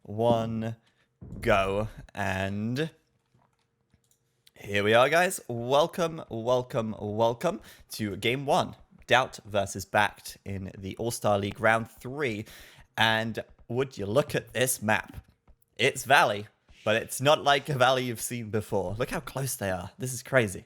one, go. And here we are, guys. Welcome to Game 1. DauT versus BacT in the All-Star League Round 3. And would you look at this map? It's Valley, but it's not like a Valley you've seen before. Look how close they are. This is crazy.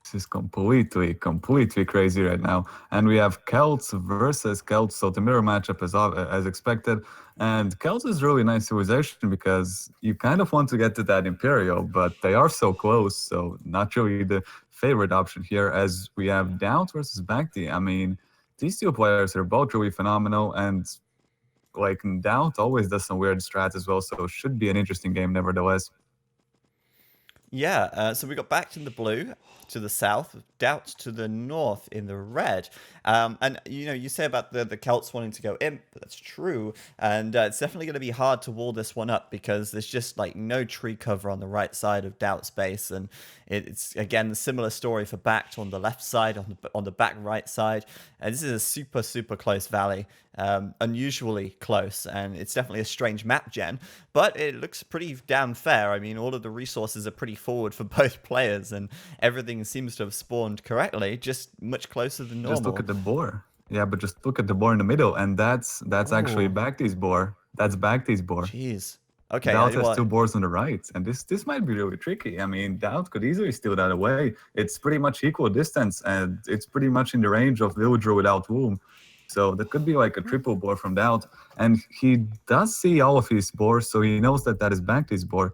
This is completely crazy right now. And we have Celts versus Celts, so the mirror matchup is as expected. And Celts is really nice civilization because you kind of want to get to that Imperial, but they are so close, so not really the favorite option here, as we have DauT versus BacT. I mean, these two players are both really phenomenal, and like DauT always does some weird strats as well, so it should be an interesting game nevertheless. Yeah, so we got BacT in the blue to the south, DauT to the north in the red. And, you know, you say about the Celts wanting to go imp, but that's true. And it's definitely going to be hard to wall this one up because there's just, like, no tree cover on the right side of DauT's base. And it's, again, a similar story for BacT on the left side, on the back right side. And this is a super close valley. Unusually close, and it's definitely a strange map gen, but it looks pretty damn fair. I mean, all of the resources are pretty forward for both players, and everything seems to have spawned correctly, just much closer than normal. Just look at the boar. Yeah, but just look at the boar in the middle, and that's actually BacT's boar. That's BacT's boar. Jeez. Okay. DauT has two boars on the right, and this might be really tricky. I mean, DauT could easily steal that away. It's pretty much equal distance, and it's pretty much in the range of Villager without Womb. So that could be like a triple boar from DauT. And he does see all of his boars, so he knows that that is BacT's boar.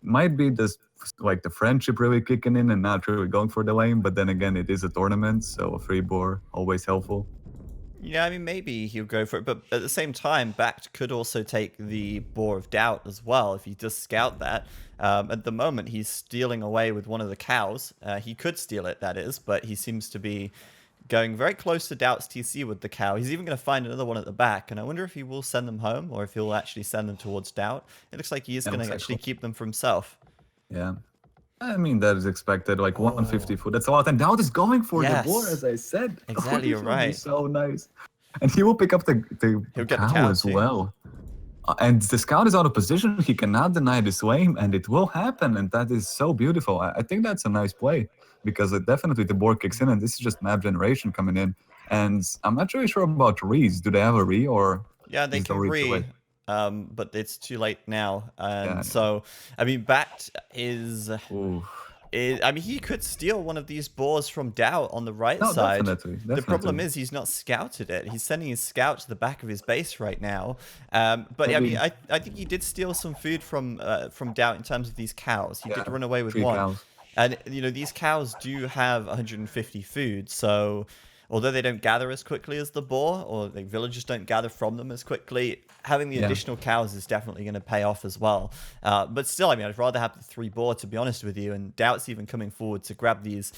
Might be just like the friendship really kicking in and not really going for the lane, but then again, it is a tournament, so a free boar, always helpful. Yeah, I mean, maybe he'll go for it, but at the same time, BacT could also take the boar of DauT as well if he does scout that. At the moment, he's stealing away with one of the cows. He could steal it, that is, but he seems to be going very close to DauT's TC with the cow. He's even going to find another one at the back, and I wonder if he will send them home or if he'll actually send them towards DauT. It looks like he is going to actually keep them for himself. Yeah. I mean, that is expected, like 150 foot. That's a lot. And DauT is going for the boar, as I said. Exactly, you're right. So nice. And he will pick up the cow as well. And the scout is out of position. He cannot deny this lane, and it will happen. And that is so beautiful. I think that's a nice play because definitely the board kicks in, and this is just map generation coming in. And I'm not really sure about rees. Do they have a re or? Yeah, they can re, but it's too late now. And so, I mean, BacT is. I mean, he could steal one of these boars from DauT on the right side. Definitely. The problem is he's not scouted it. He's sending his scout to the back of his base right now. But I mean, I think he did steal some food from DauT in terms of these cows. He did run away with one. Cows. And, you know, these cows do have 150 food, so although they don't gather as quickly as the boar, or the villagers don't gather from them as quickly, having the additional cows is definitely going to pay off as well. But still, I mean, I'd rather have the 3 boar, to be honest with you, and DauT's even coming forward to grab these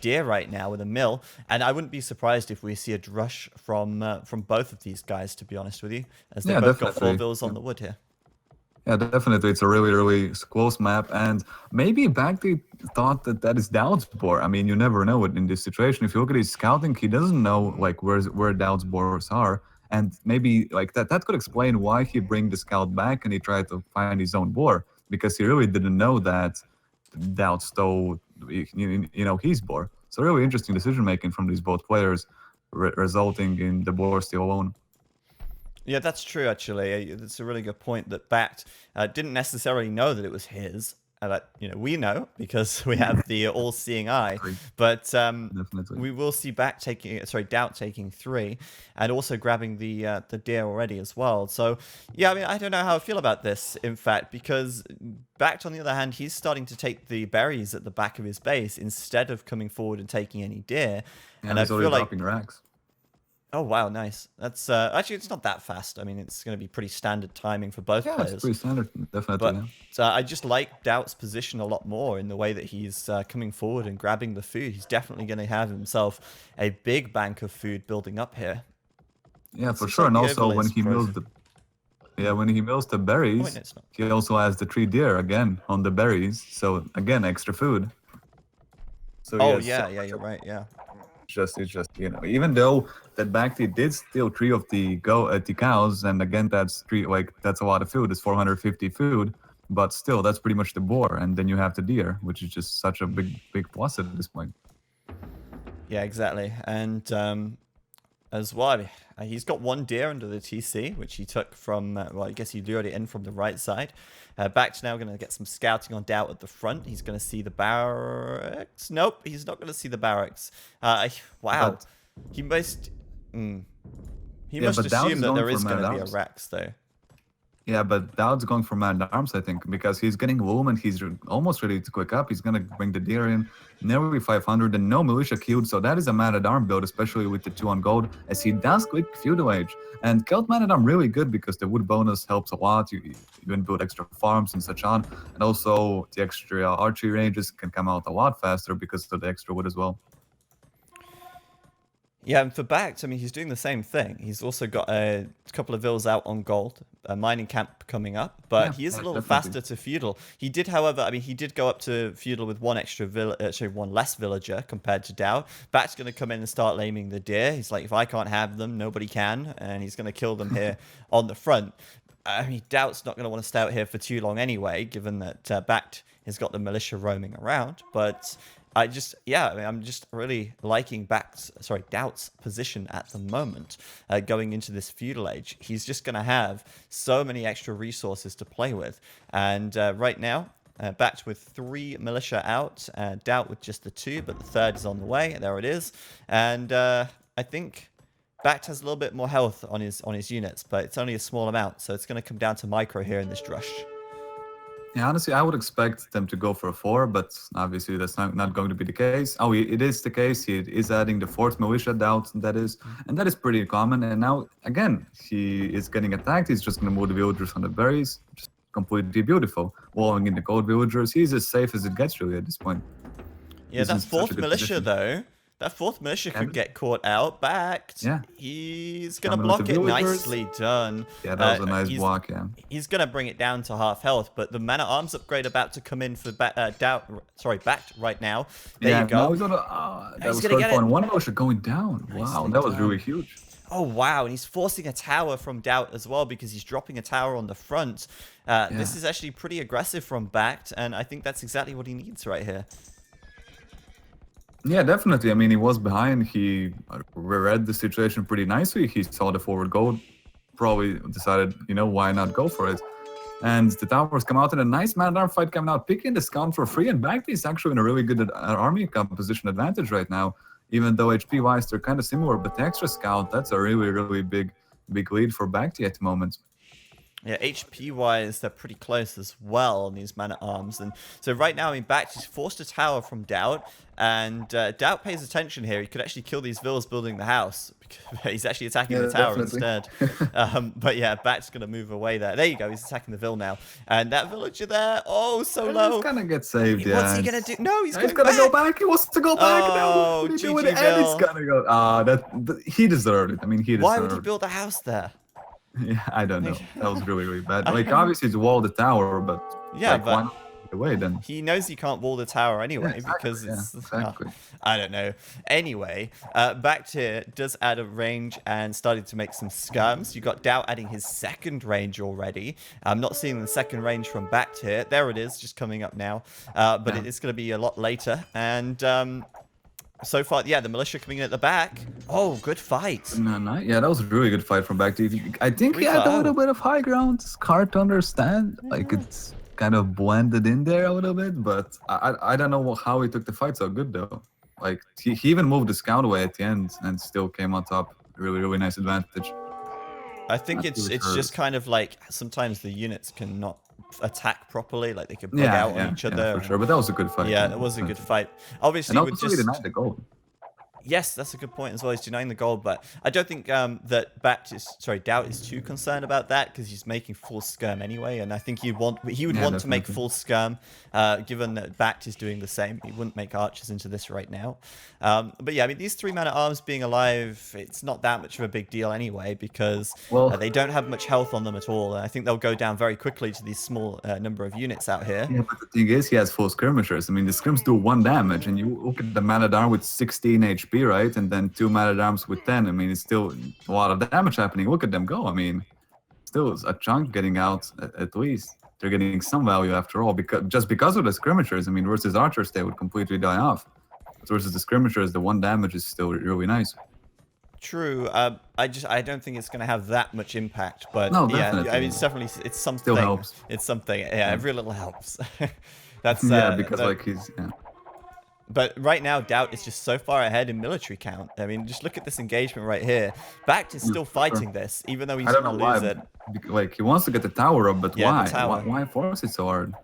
deer right now with a mill, and I wouldn't be surprised if we see a drush from both of these guys, to be honest with you, as they both got 4 vills on the wood here. Yeah, definitely. It's a really close map. And maybe BacT thought that that is DauT's boar. I mean, you never know it in this situation. If you look at his scouting, he doesn't know like where DauT's boars are. And maybe like that could explain why he bring the scout back and he tried to find his own boar, because he really didn't know that DauT stole, you know, his boar. So really interesting decision making from these both players, resulting in the boar still alone. Yeah, that's true, actually. That's a really good point that BacT didn't necessarily know that it was his. But, you know, we know because we have the all-seeing eye. But we will see DauT taking 3 and also grabbing the deer already as well. So, yeah, I mean, I don't know how I feel about this, in fact, because BacT, on the other hand, he's starting to take the berries at the back of his base instead of coming forward and taking any deer. Yeah, and I feel like dropping racks. Oh, wow, nice. That's actually, it's not that fast. I mean, it's going to be pretty standard timing for both players. It's pretty standard, definitely. But I just like DauT's position a lot more in the way that he's coming forward and grabbing the food. He's definitely going to have himself a big bank of food building up here. Yeah, for sure. And also when he mills the berries, he also has the 3 deer again on the berries. So again, extra food. So you're right. Yeah. it's just even though that BacT did steal 3 of the cows, and again that's three, like that's a lot of food. It's 450 food, but still that's pretty much the boar, and then you have the deer, which is just such a big plus at this point. Yeah, exactly. And as well, he's got one deer under the TC, which he took from, well, I guess he lured it in from the right side. BacT now going to get some scouting on DauT at the front. He's going to see the barracks. Nope, he's not going to see the barracks. Wow. But, He must... He Yeah, must but DauT assume is that going there for is going to be a man-at-arms. Rex, though. Yeah, but DauT's going for man-at-arms, I think, because he's getting loom and he's almost ready to quick up. He's going to bring the deer in, nearly 500, and no militia queued, so that is a man-at-arm build, especially with the 2 on gold, as he does quick feudal age. And Celt man-at-arm really good because the wood bonus helps a lot. You even build extra farms and such on, and also the extra archery ranges can come out a lot faster because of the extra wood as well. Yeah, and for BacT, I mean, he's doing the same thing. He's also got a couple of villas out on gold, a mining camp coming up, but Yeah, he is a little definitely. faster to feudal. He did, however, I mean, he did go up to feudal with one extra one less villager compared to DauT. BacT's going to come in and start laming the deer. He's like, if I can't have them, nobody can, and he's going to kill them here on the front. I mean, DauT's not going to want to stay out here for too long anyway, given that BacT has got the militia roaming around, but... I mean, I'm just really liking DauT's position at the moment, going into this feudal age. He's just going to have so many extra resources to play with. And right now, BacT with 3 militia out, DauT with just the 2, but the 3rd is on the way. There it is. And I think BacT has a little bit more health on his units, but it's only a small amount. So it's going to come down to micro here in this drush. Yeah, honestly, I would expect them to go for a 4, but obviously that's not going to be the case. Oh, it is the case. He is adding the 4th militia DauT, and that is pretty common. And now, again, he is getting attacked. He's just going to move the villagers on the berries. Just completely beautiful. Walling in the gold villagers. He's as safe as it gets, really, at this point. Yeah, He's in that such a 4th good militia, position. though. That 4th militia could get caught out. BacT. Yeah. He's going to Coming with block the it. villagers. Nicely done. Yeah, that was a nice he's, block, yeah. He's going to bring it down to half health, but the man-at-arms upgrade about to come in for BacT right now. There you go. Now he's gonna, that He's was gonna get hurtful, it. and 1 militia going down. Wow, Nicely that was done. really huge. Oh, wow. And he's forcing a tower from DauT as well because he's dropping a tower on the front. This is actually pretty aggressive from BacT, and I think that's exactly what he needs right here. Yeah, definitely. I mean, he was behind. He read the situation pretty nicely. He saw the forward goal, probably decided, why not go for it? And the towers come out in a nice man-at-arm fight coming out, picking the scout for free, and BacT is actually in a really good army composition advantage right now, even though HP-wise they're kind of similar, but the extra scout, that's a really, really big lead for BacT at the moment. Yeah, HP-wise, they're pretty close as well on these man-at-arms. And so right now, I mean, BacT has forced a tower from DauT, and DauT pays attention here. He could actually kill these villas building the house. Because he's actually attacking the tower instead. But yeah, BacT's going to move away there. There you go, he's attacking the vill now. And that villager there, oh, so low. He's going to get saved, yeah. What's he going to do? No, he's going to back. go back. He wants to go back Oh, now. GG And Vill. he's going to go. He deserved it. I mean, he deserved it. Why would he build a house there? Yeah, I don't know. That was really, really bad. Like, obviously, it's wall the tower, but yeah, like, but why not get away then? he knows he can't wall the tower anyway exactly, because it's exactly. I don't know. Anyway, BacT here does add a range and started to make some skirms. You got DauT adding his 2nd range already. I'm not seeing the 2nd range from BacT here. There it is, just coming up now. But it is going to be a lot later. And so far, yeah, the militia coming in at the back. Oh, good fight. Yeah, that was a really good fight from BacT. I think he had a little bit of high ground. It's hard to understand. Like, it's kind of blended in there a little bit, but I don't know how he took the fight so good, though. Like, he even moved the scout away at the end and still came on top. Really, really nice advantage. I think it's just kind of like sometimes the units cannot attack properly, like they could bug out on each other. Yeah, for sure, but that was a good fight. Yeah, that was a good fight. Obviously, and with also just he denied the goal. Yes, that's a good point as well. He's denying the gold, but I don't think that DauT is too concerned about that because he's making full skirm anyway, and I think he would want to make full skirm, given that BacT is doing the same. He wouldn't make archers into this right now. But yeah, I mean, these 3 man-at-arms being alive, it's not that much of a big deal anyway because they don't have much health on them at all. And I think they'll go down very quickly to these small number of units out here. Yeah, but the thing is, he has 4 skirmishers. I mean, the scrims do 1 damage, and you look at the man-at-arm with 16 HP. HP, right? And then 2 man-at-arms with 10. I mean, it's still a lot of damage happening. Look at them go. I mean, still a chunk getting out at least. They're getting some value after all, because of the skirmishers. I mean, versus archers, they would completely die off. But versus the skirmishers, the 1 damage is still really nice. True. I don't think it's going to have that much impact, but No, yeah, definitely. I mean, it's something. Still helps. It's something. Yeah, every little helps. That's Yeah, because like he's. Yeah. But right now, DauT is just so far ahead in military count. I mean, just look at this engagement right here. BacT is still fighting this, even though he's I don't going know to lose why. it. Like he wants to get the tower up, but Yeah, why? Why force it so hard?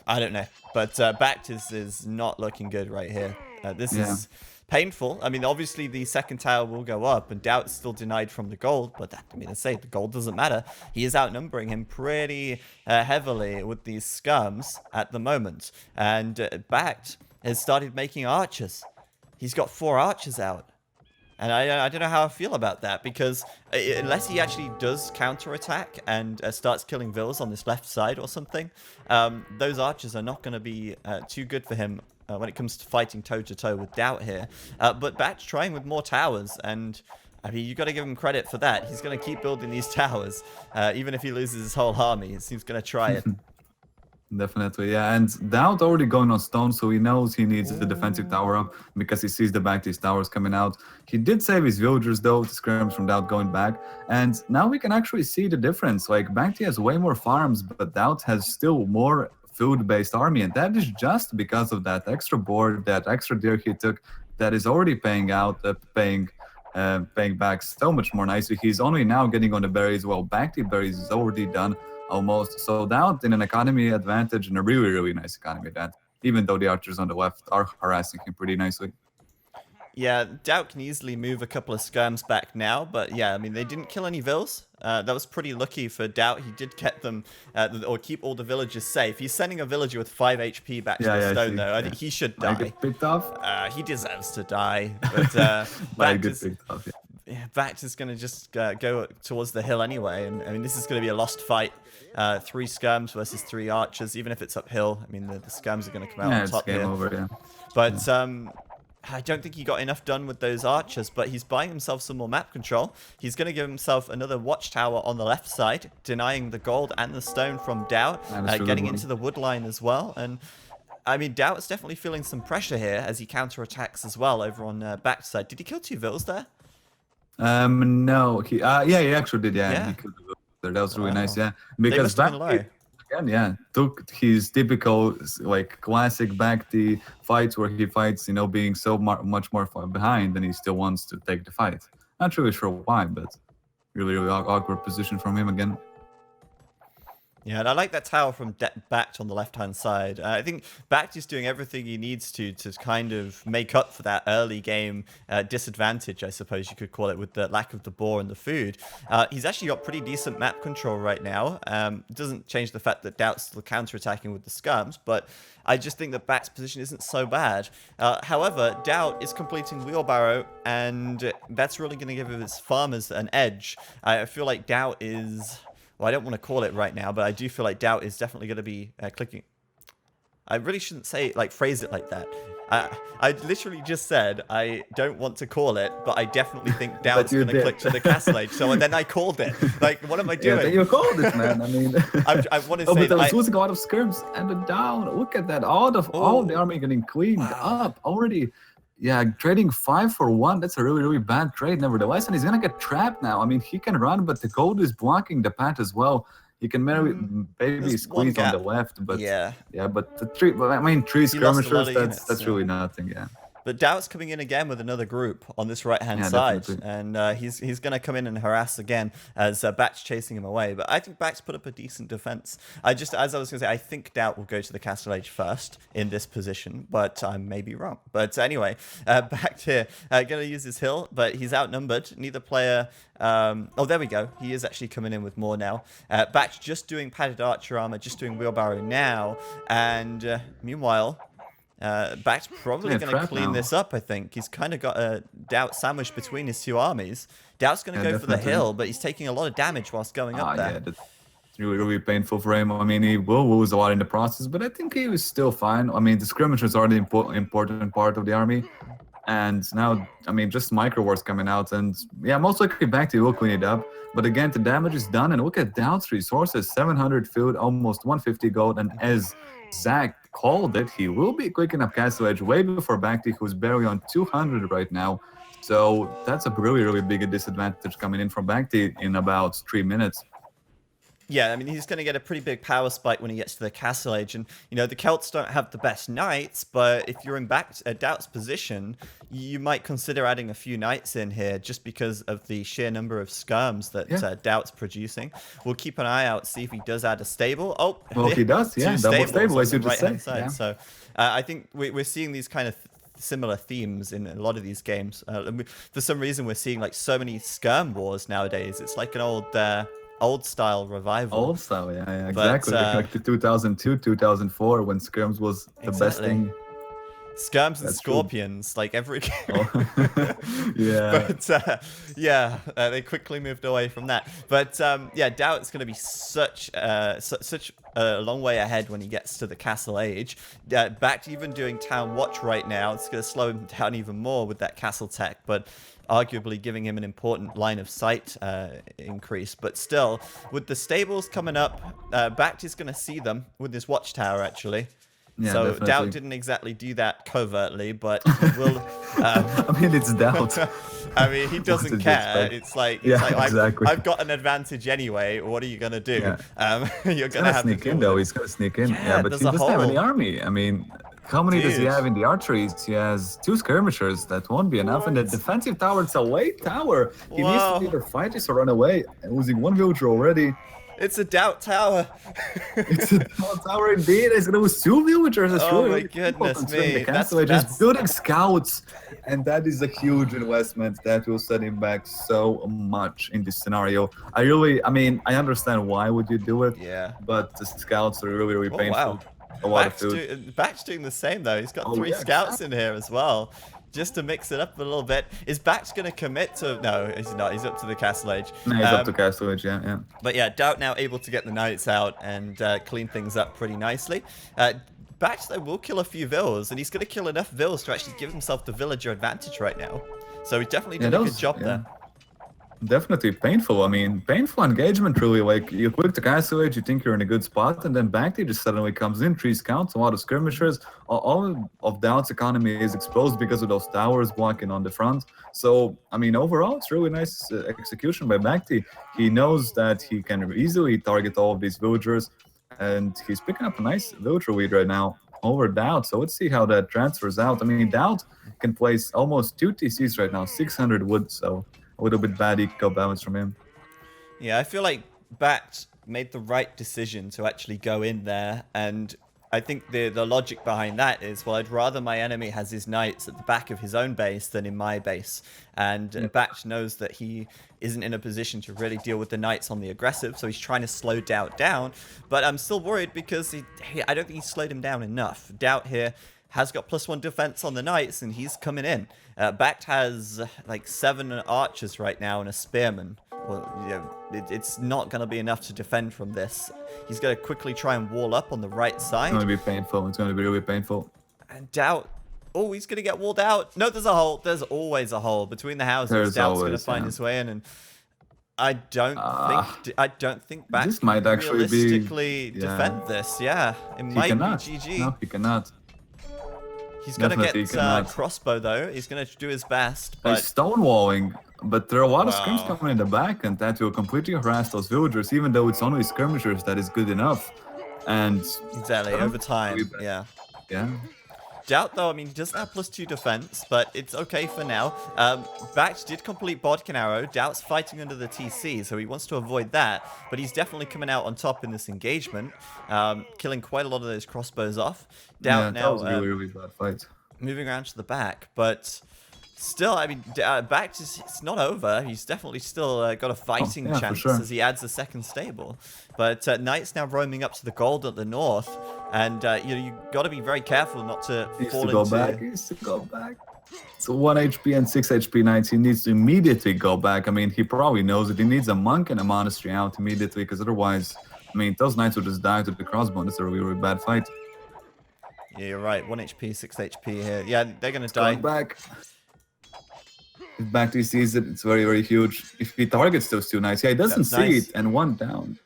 I don't know, but BacT is not looking good right here. This is painful. I mean, obviously the second tower will go up, and DauT is still denied from the gold. But I mean, I say the gold doesn't matter. He is outnumbering him pretty heavily with these scums at the moment, and BacT has started making archers. He's got 4 archers out. And I don't know how I feel about that, because unless he actually does counterattack and starts killing vills on this left side or something, those archers are not going to be too good for him when it comes to fighting toe-to-toe with DauT here. But BacT's trying with more towers, and I mean, you got to give him credit for that. He's going to keep building these towers, even if he loses his whole army. He's going to try it. Definitely, yeah. And DauT already going on stone, so he knows he needs the defensive tower up because he sees the BacT towers coming out. He did save his villagers though, to scrims from DauT going back. And now we can actually see the difference. Like BacT has way more farms, but DauT has still more food-based army, and that is just because of that extra board, that extra deer he took, that is already paying out, paying back so much more nicely. He's only now getting on the berries, while BacT berries is already done. Almost. So DauT in an economy advantage, and a really, really nice economy advantage, even though the archers on the left are harassing him pretty nicely. Yeah, DauT can easily move a couple of skirms back now, but yeah, I mean, they didn't kill any vills. That was pretty lucky for DauT. He did get them, or keep all the villagers safe. He's sending a villager with 5 HP back to the stone, though. I think he should die. Get picked off? He deserves to die, but BacT is going to just go towards the hill anyway, and I mean, this is going to be a lost fight. 3 skirms versus 3 archers, even if it's uphill. I mean, the skirms are going to come out on top here. Over, yeah. But I don't think he got enough done with those archers, but he's buying himself some more map control. He's going to give himself another watchtower on the left side, denying the gold and the stone from DauT, getting into the wood line as well. And I mean, DauT is definitely feeling some pressure here as he counterattacks as well over on BacT side. Did he kill 2 vills there? No. He actually did. Yeah. He killed the vills there. That was really nice. Yeah, because BacT took his typical, like, classic BacT fights where he fights, being so much more far behind, and he still wants to take the fight. Not really sure why, but really, really awkward position from him again. Yeah, and I like that tower from BacT on the left-hand side. I think BacT is doing everything he needs to kind of make up for that early game disadvantage, I suppose you could call it, with the lack of the boar and the food. He's actually got pretty decent map control right now. It doesn't change the fact that DauT's still counterattacking with the scums, but I just think that BacT's position isn't so bad. However, DauT is completing wheelbarrow, and that's really going to give his farmers an edge. I feel like DauT is... Well, I don't want to call it right now, but I do feel like DauT is definitely going to be clicking. I really shouldn't say, phrase it like that. I literally just said I don't want to call it, but I definitely think DauT's going to click to the castle age. So then I called it. Like, what am I doing? Yeah, you called it, man. I mean, I want to say but I was losing a lot of skirms and the down. Look at that. All the army getting cleaned up already. Yeah, trading 5 for 1, that's a really, really bad trade nevertheless, and he's gonna get trapped now. I mean, he can run, but the gold is blocking the path as well. He can maybe squeeze on the left, but but the 3 skirmishers, that's really nothing, yeah. But DauT's coming in again with another group on this right-hand side, and he's going to come in and harass again as BacT's chasing him away. But I think BacT's put up a decent defense. As I was going to say, I think DauT will go to the Castle Age first in this position, but I may be wrong. But anyway, BacT here, going to use his hill, but he's outnumbered. Neither player... oh, there we go. He is actually coming in with more now. BacT just doing padded archer armor, just doing wheelbarrow now, and meanwhile... BacT's probably going to clean this up, I think. He's kind of got a DauT sandwich between his 2 armies. DauT's going to go for the hill, but he's taking a lot of damage whilst going up there. Yeah, that's really, really painful for him. I mean, he will lose a lot in the process, but I think he was still fine. I mean, the skirmishers are the important part of the army. And now, I mean, just micro wars coming out, and yeah, most likely BacT will clean it up. But again, the damage is done, and look at DauT's resources: 700 food, almost 150 gold, and as Zach called it, he will be clicking up Castle Edge way before BacT, who's barely on 200 right now. So that's a really, really big disadvantage coming in from BacT in about 3 minutes. Yeah, I mean, he's going to get a pretty big power spike when he gets to the Castle Age. And, you know, the Celts don't have the best knights, but if you're in DauT's position, you might consider adding a few knights in here just because of the sheer number of skirms that DauT's producing. We'll keep an eye out, see if he does add a stable. Oh, well, he does, yeah, double stable, as you just said. Yeah. So I think we're seeing these kind of similar themes in a lot of these games. For some reason, we're seeing like so many skirm wars nowadays. It's like an old style revival. Old style, yeah, exactly. Like the 2002, 2004, when skirms was the best thing. Skirms and scorpions, like every game. Oh. Yeah. But they quickly moved away from that. But yeah, DauT's going to be such a long way ahead when he gets to the Castle Age. BacT even doing Town Watch right now. It's going to slow him down even more with that Castle Tech, but arguably giving him an important line of sight increase. But still, with the stables coming up, BacT is going to see them with his watchtower, actually. Yeah, so definitely. DauT didn't exactly do that covertly, but he will. I mean, it's DauT. I mean, he doesn't care. It's like, exactly. I've got an advantage anyway. What are you gonna do? Yeah. You're gonna have sneak to in, though. He's gonna sneak in. Yeah, but he doesn't have any army. I mean, how many does he have in the archeries? He has 2 skirmishers. That won't be enough. And the defensive tower, it's a late tower. He needs to either fight this or run away. And losing 1 villager already. It's a DauT tower. It's a DauT tower indeed. It's gonna lose 2 villagers. That's oh my goodness me! The castle just building scouts, and that is a huge investment that will set him back so much in this scenario. I mean, I understand why would you do it. Yeah. But the scouts are really, really painful. Wow. A lot of food. BacT's doing the same though. He's got 3 scouts in here as well. Just to mix it up a little bit. Is BacT going to commit to... No, he's not. He's up to the Castle Age. No, he's up to Castle Age, yeah. But yeah, DauT now able to get the knights out and clean things up pretty nicely. BacT, though, will kill a few vills, and he's going to kill enough vills to actually give himself the villager advantage right now. So he's definitely doing a good job there. Definitely painful. I mean, painful engagement, really. Like, you click the Castle Age, you think you're in a good spot, and then BacT just suddenly comes in, 3 scouts, a lot of skirmishers. All of DauT's economy is exposed because of those towers blocking on the front. So, I mean, overall, it's really nice execution by BacT. He knows that he can easily target all of these villagers, and he's picking up a nice villager lead right now over DauT. So let's see how that transfers out. I mean, DauT can place almost 2 TCs right now, 600 wood, so a little bit bad eco balance from him. Yeah, I feel like BacT made the right decision to actually go in there, and I think the logic behind that is, well, I'd rather my enemy has his knights at the back of his own base than in my base. And BacT knows that he isn't in a position to really deal with the knights on the aggressive, so he's trying to slow DauT down. But I'm still worried because I don't think he slowed him down enough. DauT here has got +1 defense on the knights, and he's coming in. BacT has like 7 archers right now and a spearman. Well, you know, it's not going to be enough to defend from this. He's going to quickly try and wall up on the right side. It's going to be painful. It's going to be really painful. And DauT, oh, he's going to get walled out. No, there's a hole. There's always a hole between the houses. DauT's going to find his way in, and I don't think BacT this might actually realistically defend this. Yeah, it might be GG. No, he cannot. He's going to get crossbow, though. He's going to do his best. But he's stonewalling, but there are a lot of skirms coming in the back, and that will completely harass those villagers, even though it's only skirmishers that is good enough. And exactly, over time, yeah. DauT, though, I mean, he doesn't have +2 defense, but it's okay for now. BacT did complete Bodkin Arrow. DauT's fighting under the TC, so he wants to avoid that. But he's definitely coming out on top in this engagement, killing quite a lot of those crossbows off. DauT now that was a really bad fight. Moving around to the back, but still, I mean, BacT it's not over. He's definitely still got a fighting chance as he adds a second stable. But Knight's now roaming up to the gold at the north, and you got to be very careful not to fall into... He needs to go back. So 1 HP and 6 HP knights, he needs to immediately go back. I mean, he probably knows it. He needs a monk and a monastery out immediately, because otherwise, I mean, those knights will just die to the crossbow. It's a really, really bad fight. Yeah, you're right. 1 HP, 6 HP here. Yeah, they're going to die. Back. If BacT sees it, it's very, very huge. If he targets those two knights, yeah, he doesn't That's see it, nice. and one down.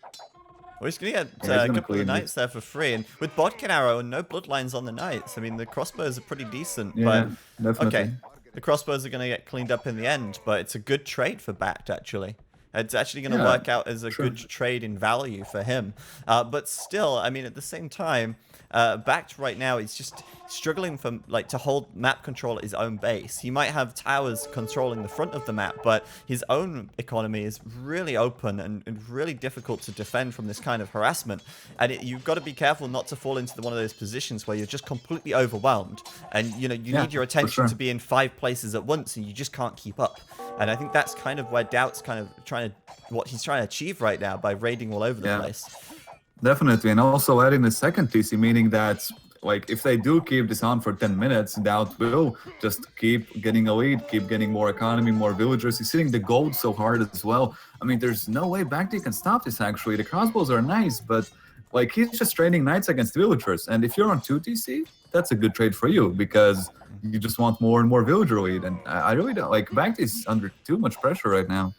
Well, he's going to get Yeah, he's a gonna couple of clean the it. knights there for free. And with Bodkin Arrow and no bloodlines on the knights, I mean, the crossbows are pretty decent. Yeah, But, okay, definitely. the crossbows are going to get cleaned up in the end. But it's a good trade for BacT, actually. It's actually going to Yeah, work out as a sure. good trade in value for him. But still, I mean, at the same time, BacT right now is just struggling for to hold map control at his own base. He might have towers controlling the front of the map, but his own economy is really open and really difficult to defend from this kind of harassment. And you've got to be careful not to fall into one of those positions where you're just completely overwhelmed, and you need your attention to be in 5 places at once, and you just can't keep up. And I think that's kind of where DauT's kind of what he's trying to achieve right now by raiding all over the place. Definitely, and also adding the second TC, meaning that like if they do keep this on for 10 minutes, DauT will just keep getting a lead, keep getting more economy, more villagers. He's hitting the gold so hard as well. I mean, there's no way BacT can stop this actually. The crossbows are nice, but like he's just trading knights against villagers. And if you're on 2 TC, that's a good trade for you because you just want more and more villager lead. And I really don't like BacT is under too much pressure right now.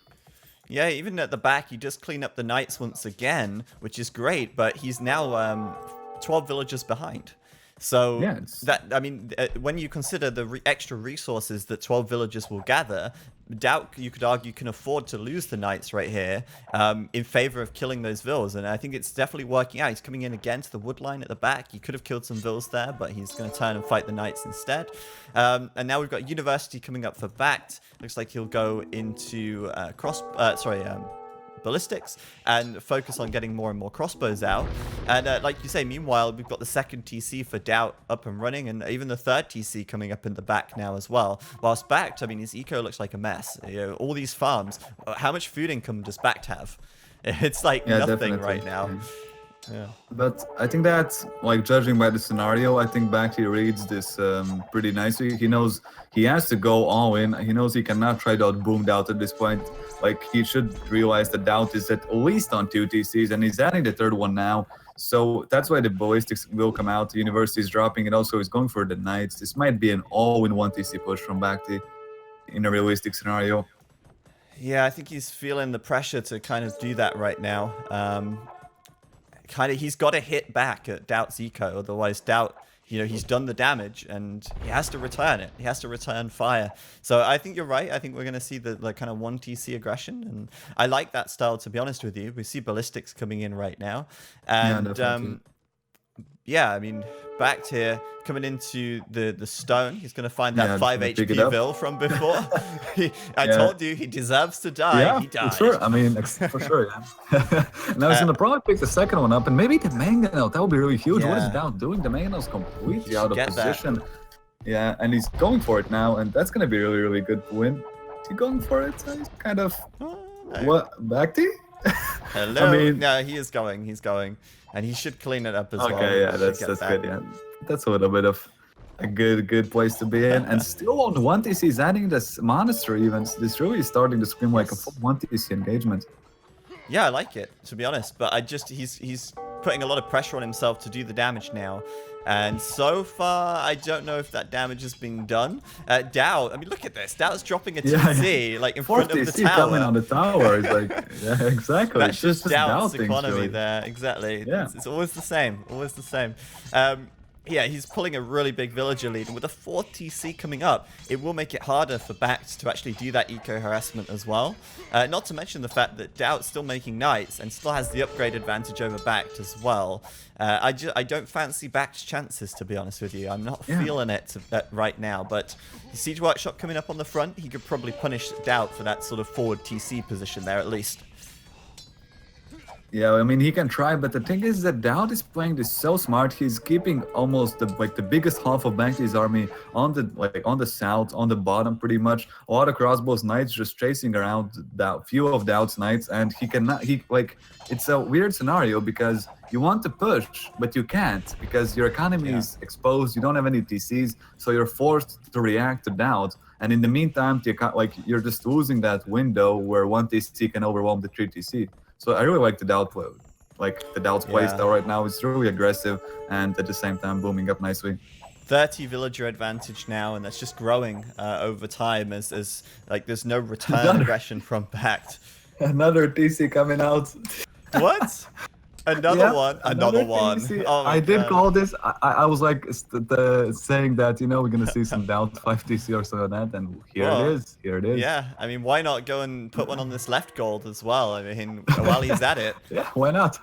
Yeah, even at the back, you just clean up the knights once again, which is great, but he's now 12 villagers behind. So, Yeah, I mean, when you consider the extra resources that 12 villagers will gather, DauT, you could argue, can afford to lose the knights right here in favor of killing those vills. And I think it's definitely working out. He's coming in again to the wood line at the back. He could have killed some vills there, but he's going to turn and fight the knights instead. And now we've got University coming up for BacT. Looks like he'll go into ballistics and focus on getting more and more crossbows out. And like you say, meanwhile, we've got the second TC for DauT up and running, and even the third TC coming up in the back now as well. Whilst BacT, I mean, his eco looks like a mess. You know, all these farms, how much food income does BacT have? It's like nothing definitely. right now. Yeah. But I think that, like, judging by the scenario, I think BacT reads this pretty nicely. He knows he has to go all in. He knows he cannot try to outboom DauT at this point. Like, he should realize that DauT is at least on 2 TCs, and he's adding the third one now. So that's why the ballistics will come out. The University is dropping it. Also, he's going for the knights. This might be an all-in-one TC push from BacT in a realistic scenario. Yeah, I think he's feeling the pressure to kind of do that right now. He's got to hit back at DauT's eco, otherwise DauT, he's done the damage and he has to return it. He has to return fire. So I think you're right. I think we're going to see the kind of 1 TC aggression, and I like that style, to be honest with you. We see ballistics coming in right now, and yeah, I mean, BacT here coming into the stone. He's going to find that 5 HP Vill from before. I told you he deserves to die. Yeah, he died. for sure. I mean, for sure, yeah. Now he's going to probably pick the second one up, and maybe the mangonel. That would be really huge. What is DauT doing? The mangonel's completely out of position. That. Yeah, and he's going for it now, and that's going to be really, really good to win. Is he going for it? He's kind of... What? BacT? Hello? I mean, no, he is going. He's going. And he should clean it up as well. Okay, yeah, that's good, yeah. That's a little bit of a good place to be in. And still on 1 TC, he's adding this monastery events. This really is starting to scream like a full 1 TC engagement. Yeah, I like it, to be honest. But he's putting a lot of pressure on himself to do the damage now. And so far, I don't know if that damage has been done. DauT, I mean, look at this. DauT's dropping a TC, like in front of the tower. Coming on the tower. It's like, yeah, exactly. That's just DauT's economy really. There. Exactly. Yeah. It's always the same. Always the same. Yeah, he's pulling a really big villager lead, and with a 4th TC coming up, it will make it harder for BacT to actually do that eco harassment as well. Not to mention the fact that DauT's still making knights and still has the upgrade advantage over BacT as well. I don't fancy BacT's chances, to be honest with you. I'm not feeling it right now, but the Siege Workshop coming up on the front, he could probably punish DauT for that sort of forward TC position there at least. Yeah, I mean, he can try, but the thing is that DauT is playing this so smart. He's keeping almost the biggest half of BacT's army on the south, on the bottom, pretty much. A lot of crossbows knights just chasing around few of DauT's knights, and it's a weird scenario because you want to push, but you can't because your economy is exposed. You don't have any TCs, so you're forced to react to DauT. And in the meantime, you're just losing that window where 1 TC can overwhelm the 3 TC. So I really like the DauT play. Like the DauT's playstyle right now is really aggressive and at the same time booming up nicely. 30 villager advantage now, and that's just growing over time as like there's no return aggression from BacT. Another TC coming out. What? Another Yeah, one? Another another one. TC. Oh my I did God. call this. I was like saying that, you know, we're gonna see some DauT 5 TC or something like that, and here Well, it is. Here it is. Yeah, I mean, why not go and put one on this left gold as well? I mean, while he's at it. Yeah, why not?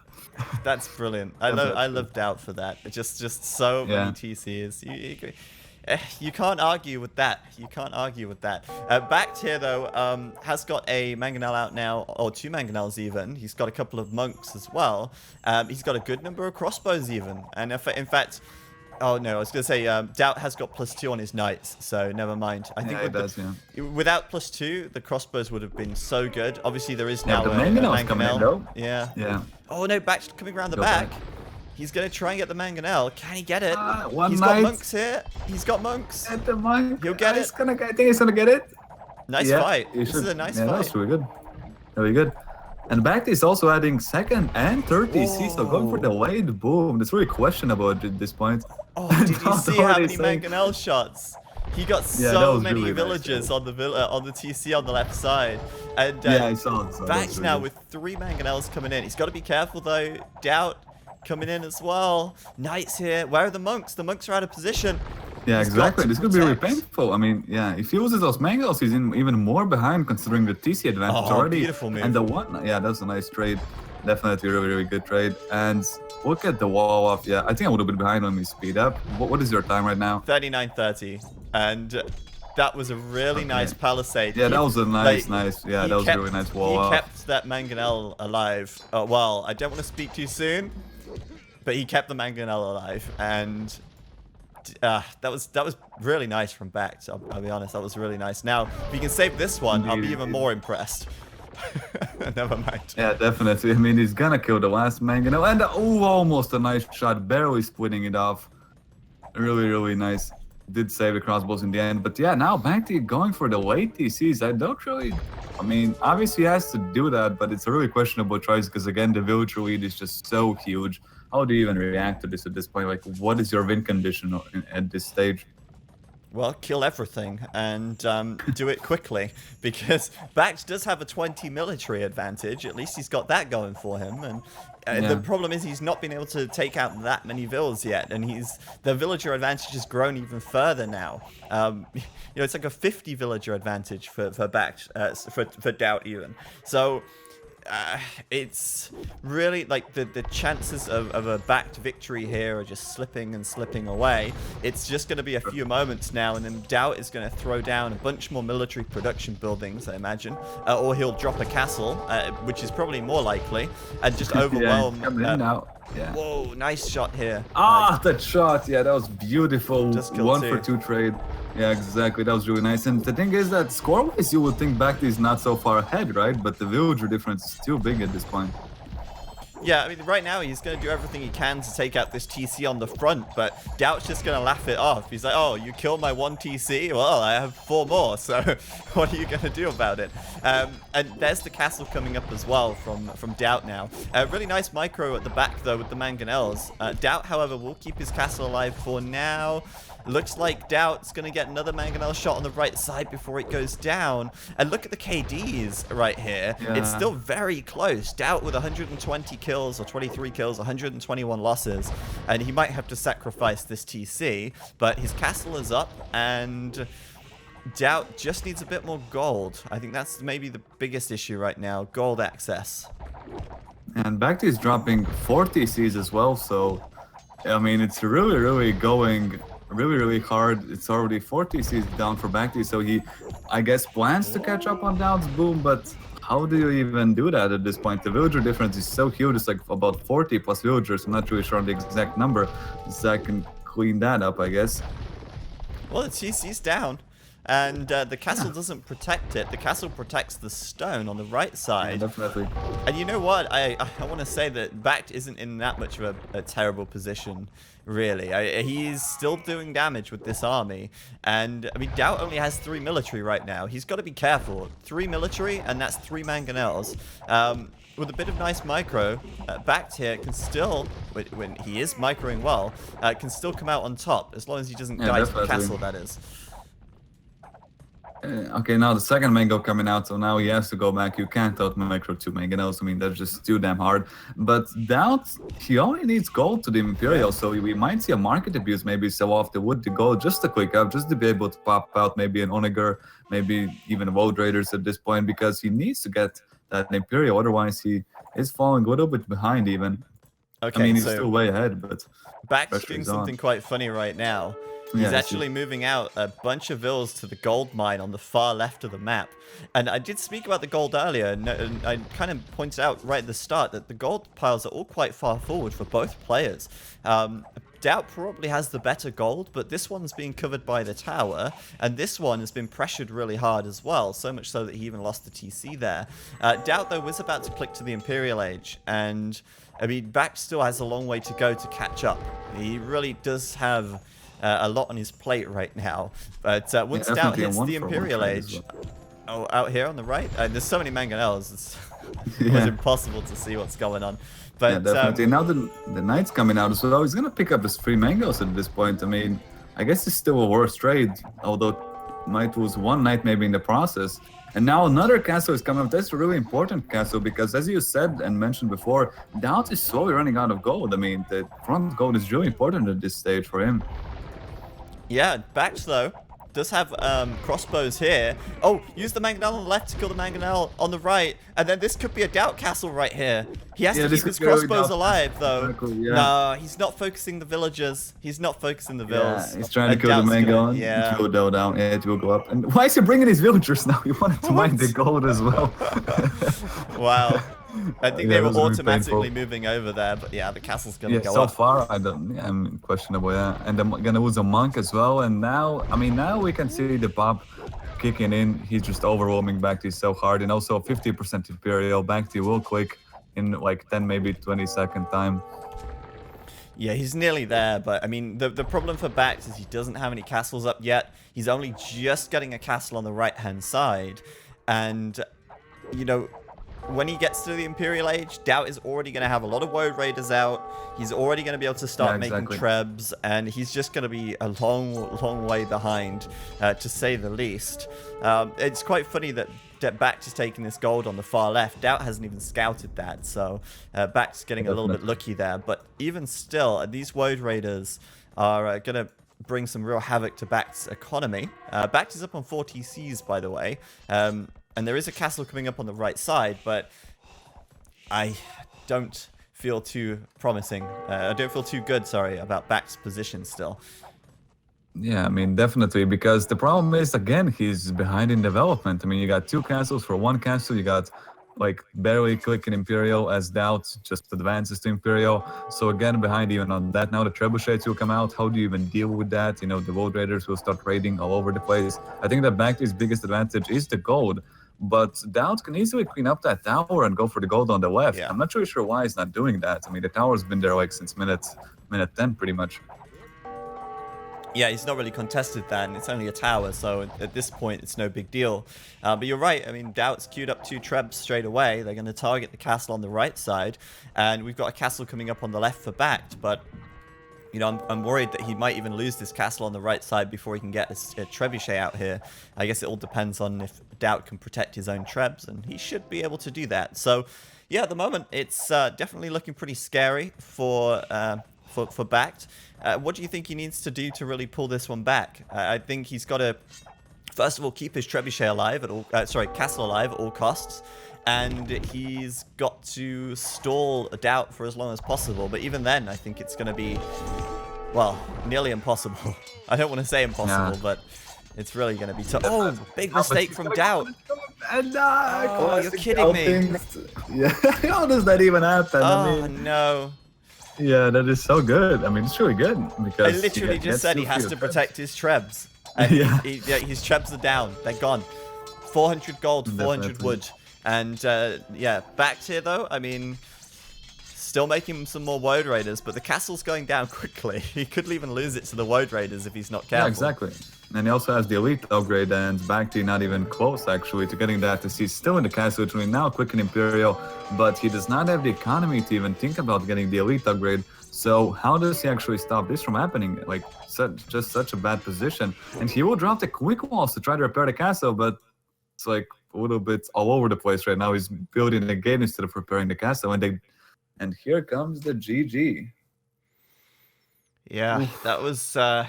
That's brilliant. I love DauT for that. It's just so many TCs. You can't argue with that. You can't argue with that. BacT here though has got a mangonel out now, or 2 mangonels even. He's got a couple of monks as well. He's got a good number of crossbows even. And if, in fact, oh no, I was gonna say DauT has got +2 on his knights, so never mind. I think without +2, the crossbows would have been so good. Obviously, there is now the a mangonel's coming in though. Yeah. Yeah. Oh no, BacT's coming around the back. He's gonna try and get the mangonel. Can he get it? He's got monks here. He's got monks. At the monk. He'll get it. I think he's gonna get it. Nice fight. This is a nice fight. That's really good. Really good. And BacT is also adding 2nd and 3rd TC, so going for the late boom. That's really questionable at this point. Oh, did you see how many mangonel shots? He got so many really villagers on the TC on the left side. And yeah, I saw it. BacT now with 3 mangonels coming in. He's got to be careful though. DauT coming in as well. Knights here. Where are the monks? The monks are out of position. Yeah, exactly. This could be really painful. I mean, yeah, if he loses those mangonels, he's even more behind considering the TC advantage already. Beautiful move. And the one, yeah, that's a nice trade. Definitely really, really good trade. And look at the wall off. Yeah, I think I would have been behind when we speed up. What is your time right now? 39:30. And that was a really nice palisade. Yeah, that was a nice. Yeah, that was a really nice wall off. He kept that mangonel alive. Well, I don't want to speak too soon, but he kept the mangonel alive, and that was really nice from BacT. I'll be honest, that was really nice. Now, if you can save this one, I'll be even more impressed. Never mind. Yeah, definitely. I mean, he's gonna kill the last mangonel, and almost a nice shot, barely splitting it off. Really, really nice. Did save the crossbows in the end, but yeah, now BacT going for the late TCs. I don't really. I mean, obviously he has to do that, but it's a really questionable choice because again, the villager lead is just so huge. How do you even react to this at this point? Like, what is your win condition at this stage? Well, kill everything and do it quickly, because BacT does have a 20 military advantage. At least he's got that going for him. And the problem is he's not been able to take out that many vills yet, and the villager advantage has grown even further now. You know, it's like a 50 villager advantage for BacT, for DauT even. So it's really like the chances of a BacT victory here are just slipping and slipping away. It's just going to be a few moments now, and then DauT is going to throw down a bunch more military production buildings, I imagine, or he'll drop a castle, which is probably more likely, and just overwhelm. Yeah. Whoa, nice shot here. That shot. Yeah, that was beautiful. Just killed 1 for 2 trade. Yeah, exactly. That was really nice. And the thing is that score-wise, you would think BacT is not so far ahead, right? But the villager difference is too big at this point. Yeah, I mean, right now he's going to do everything he can to take out this TC on the front, but DauT's just going to laugh it off. He's like, oh, you killed my 1 TC? Well, I have 4 more, so what are you going to do about it? And there's the castle coming up as well from DauT now. Really nice micro at the back, though, with the mangonels. DauT, however, will keep his castle alive for now. Looks like DauT's going to get another mangonel shot on the right side before it goes down. And look at the KDs right here. Yeah. It's still very close. DauT with 120 kills or 23 kills, 121 losses. And he might have to sacrifice this TC. But his castle is up, and DauT just needs a bit more gold. I think that's maybe the biggest issue right now. Gold access. And BacT is dropping 4 TCs as well. So, I mean, it's really, really going really hard. It's already 4 TCs down for BacT, so he, I guess, plans to catch up on DauT's boom, but how do you even do that at this point? The villager difference is so huge. It's like about 40 plus villagers. I'm not really sure on the exact number, so I can clean that up, I guess. Well, the TC's down, and the castle doesn't protect it. The castle protects the stone on the right side. Yeah, definitely. And you know what? I want to say that BacT isn't in that much of a terrible position, really. He's still doing damage with this army. And, I mean, DauT only has 3 military right now. He's got to be careful. 3 military, and that's 3 mangonels. with a bit of nice micro, BacT here can still, when he is microing well, can still come out on top, as long as he doesn't Yeah, die to the definitely. castle, that is. Okay, now the second mango coming out, so now he has to go back. You can't out micro 2 mangonels. I mean, that's just too damn hard. But DauT, he only needs gold to the Imperial, so we might see a market abuse, maybe sell off the wood, the gold, just to click up, just to be able to pop out maybe an Onager, maybe even Woad Raiders at this point, because he needs to get that Imperial, otherwise he is falling a little bit behind even. Okay, I mean, he's so still way ahead, but BacT's pressure doing is on. something quite funny right now. He's Yeah, actually moving out a bunch of villas to the gold mine on the far left of the map. And I did speak about the gold earlier, and I kind of pointed out right at the start that the gold piles are all quite far forward for both players. DauT probably has the better gold, but this one's being covered by the tower, and this one has been pressured really hard as well, so much so that he even lost the TC there. DauT, though, was about to click to the Imperial Age, and I mean, BacT still has a long way to go to catch up. He really does have a lot on his plate right now. But once DauT hits the Imperial Age, oh, out here on the right, there's so many mangonels. It's it was impossible to see what's going on. But yeah, definitely. Now the knight's coming out, so he's gonna pick up his 3 mangoes at this point. I mean, I guess it's still a worse trade, although might lose 1 knight maybe in the process. And now another castle is coming up. That's a really important castle because, as you said and mentioned before, DauT is slowly running out of gold. I mean, the front gold is really important at this stage for him. Yeah, BacT though does have crossbows here. Oh, use the mangonel on the left to kill the mangonel on the right, and then this could be a DauT castle right here. He has to keep his crossbows alive though. Exactly, yeah. No, he's not focusing the villagers. He's not focusing the villas. Yeah, he's trying to kill the mango. Yeah. It will go down. Yeah, it will go up. And why is he bringing his villagers now? He wanted to mine the gold as well. Wow. I think they were automatically moving over there, but yeah, the castle's gonna go so up. far, I'm questionable, yeah. And I'm gonna lose a monk as well. And now, I mean, now we can see the pop kicking in. He's just overwhelming BacT so hard, and also 50% Imperial. BacT will click in like 10, maybe 20-second time. Yeah, he's nearly there, but I mean, the problem for BacT is he doesn't have any castles up yet. He's only just getting a castle on the right-hand side, and you know, when he gets to the Imperial Age, DauT is already going to have a lot of Woad Raiders out. He's already going to be able to start making trebs, and he's just going to be a long way behind, to say the least. It's quite funny that BacT is taking this gold on the far left. DauT hasn't even scouted that, so BacT's getting a little bit lucky there. But even still, these Woad Raiders are going to bring some real havoc to BacT's economy. BacT is up on 4 TCs, by the way. And there is a castle coming up on the right side, but I don't feel too promising. I don't feel too good, sorry, about BacT's position still. Yeah, I mean, definitely, because the problem is, again, he's behind in development. I mean, you got 2 castles for 1 castle. You got, like, barely clicking Imperial as DauT just advances to Imperial. So, again, behind even on that. Now the trebuchets will come out. How do you even deal with that? You know, the Woad Raiders will start raiding all over the place. I think that BacT's biggest advantage is the gold. But DauT can easily clean up that tower and go for the gold on the left. Yeah. I'm not really sure why he's not doing that. I mean, the tower's been there like since minute 10 pretty much. Yeah, he's not really contested that, and it's only a tower, so at this point it's no big deal. But you're right, I mean, DauT's queued up 2 trebs straight away. They're going to target the castle on the right side, and we've got a castle coming up on the left for BacT, but you know, I'm worried that he might even lose this castle on the right side before he can get a trebuchet out here. I guess it all depends on if DauT can protect his own trebs, and he should be able to do that. So, yeah, at the moment, it's definitely looking pretty scary for BacT. What do you think he needs to do to really pull this one back? I think he's got to, first of all, keep his trebuchet alive at all, castle alive at all costs. And he's got to stall DauT for as long as possible. But even then, I think it's going to be, well, nearly impossible. I don't want to say impossible, but it's really going to be tough. Oh, big mistake from DauT. And oh, you're kidding me. Yeah, how does that even happen? Oh, I mean, no. Yeah, that is so good. I mean, it's really good. Because I literally just said he has to protect his trebs. And yeah. His trebs are down. They're gone. 400 gold, 400 wood. And, yeah, BacT here, though, I mean, Still making some more Woad Raiders, but the castle's going down quickly. He could even lose it to the Woad Raiders if he's not careful. Yeah, exactly. And he also has the elite upgrade, and BacT not even close actually to getting that. As he's still in the castle, which will now quick and Imperial, but he does not have the economy to even think about getting the elite upgrade. So how does he actually stop this from happening? Like, just such a bad position. And he will drop the quick walls to try to repair the castle, but it's like a little bit all over the place right now. He's building the gate instead of repairing the castle, and here comes the GG. Yeah, that was I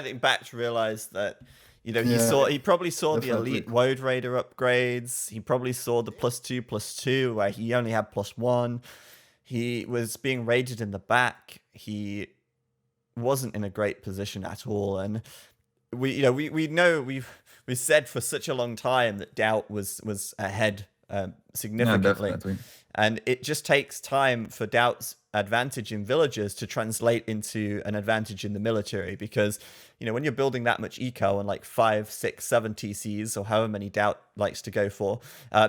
think BacT realized that, you know, he probably saw definitely. the elite Woad Raider upgrades. He probably saw the +2/+2 where he only had +1. He was being raided in the back. He wasn't in a great position at all, and we know we've said for such a long time that DauT was ahead significantly. Yeah, definitely. And it just takes time for DauT's advantage in villagers to translate into an advantage in the military, because, you know, when you're building that much eco and like 5, 6, 7 TCs or however many DauT likes to go for,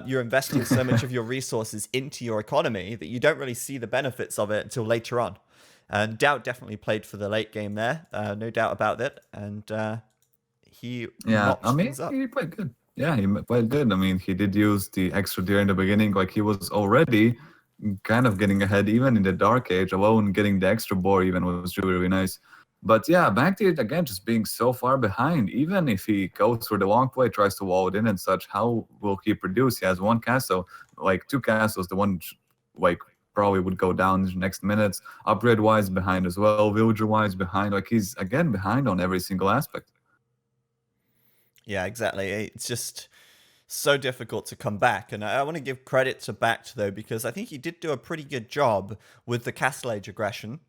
you're investing so much of your resources into your economy that you don't really see the benefits of it until later on. And DauT definitely played for the late game there, no doubt about it. And he things up. He played good. Yeah, he played good. I mean, he did use the extra deer in the beginning. Like, he was already kind of getting ahead, even in the Dark Age. Alone getting the extra boar even was really, really nice. But yeah, BacT again just being so far behind. Even if he goes for the long play, tries to wall it in and such, how will he produce? He has one castle, like 2 castles. The one like probably would go down in the next minutes. Upgrade-wise behind as well. Villager-wise behind. Like, he's again behind on every single aspect. Yeah, exactly. It's just so difficult to come back. And I want to give credit to BacT, though, because I think he did do a pretty good job with the Castle Age aggression.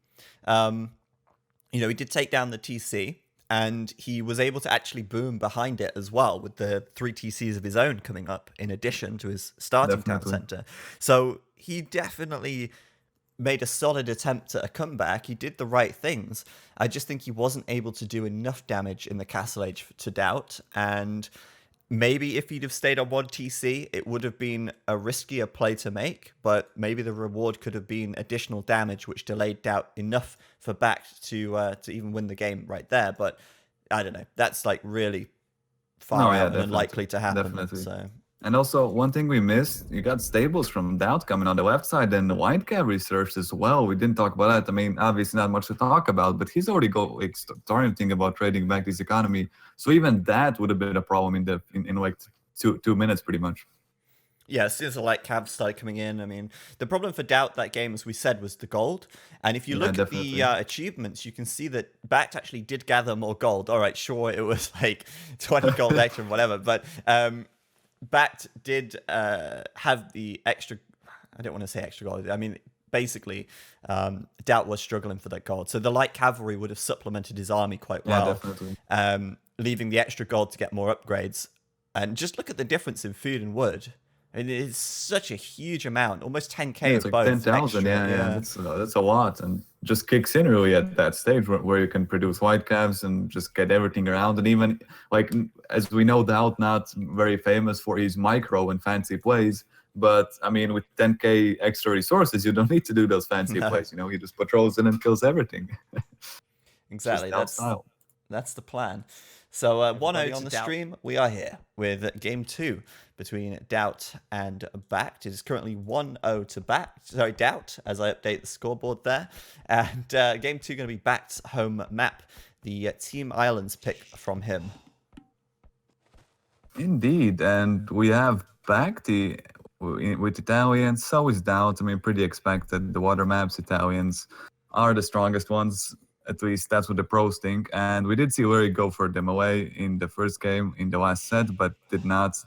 You know, he did take down the TC, and he was able to actually boom behind it as well, with the 3 TCs of his own coming up in addition to his starting town center. So he definitely made a solid attempt at a comeback. He did the right things. I just think he wasn't able to do enough damage in the Castle Age to DauT, and maybe if he'd have stayed on 1 TC, it would have been a riskier play to make, but maybe the reward could have been additional damage, which delayed DauT enough for BacT to even win the game right there. But I don't know. That's like really far out and unlikely to happen. Definitely. So. And also, one thing we missed, you got stables from DauT coming on the left side, and the white cavalry surge as well. We didn't talk about that. I mean, obviously not much to talk about, but he's already starting to think about trading back this economy. So even that would have been a problem in like two minutes, pretty much. Yeah, as soon as the light cav started coming in, I mean, the problem for DauT that game, as we said, was the gold. And if you look at the achievements, you can see that BacT actually did gather more gold. All right, sure, it was like 20 gold extra and whatever, but BacT did have the extra, I don't want to say extra gold, I mean, basically, DauT was struggling for that gold. So the light cavalry would have supplemented his army quite well, leaving the extra gold to get more upgrades. And just look at the difference in food and wood. And it's such a huge amount, almost 10k it's of like both. 10,000, yeah. That's a lot, and just kicks in really at that stage where you can produce white calves and just get everything around. And even, like, as we know, DauT not very famous for his micro and fancy plays, but I mean, with 10k extra resources, you don't need to do those fancy plays. You know, he just patrols in and kills everything. Exactly, that's the plan. So 1-0 on the stream. We are here with game 2 between DauT and BacT. It is currently 1-0 to DauT, as I update the scoreboard there. And game 2 going to be BacT's home map, the Team Islands pick from him. Indeed, and we have BacT with Italians, so is DauT. I mean, pretty expected. The water maps, Italians are the strongest ones. At least that's what the pros think. And we did see Larry go for them away in the first game, in the last set, but did not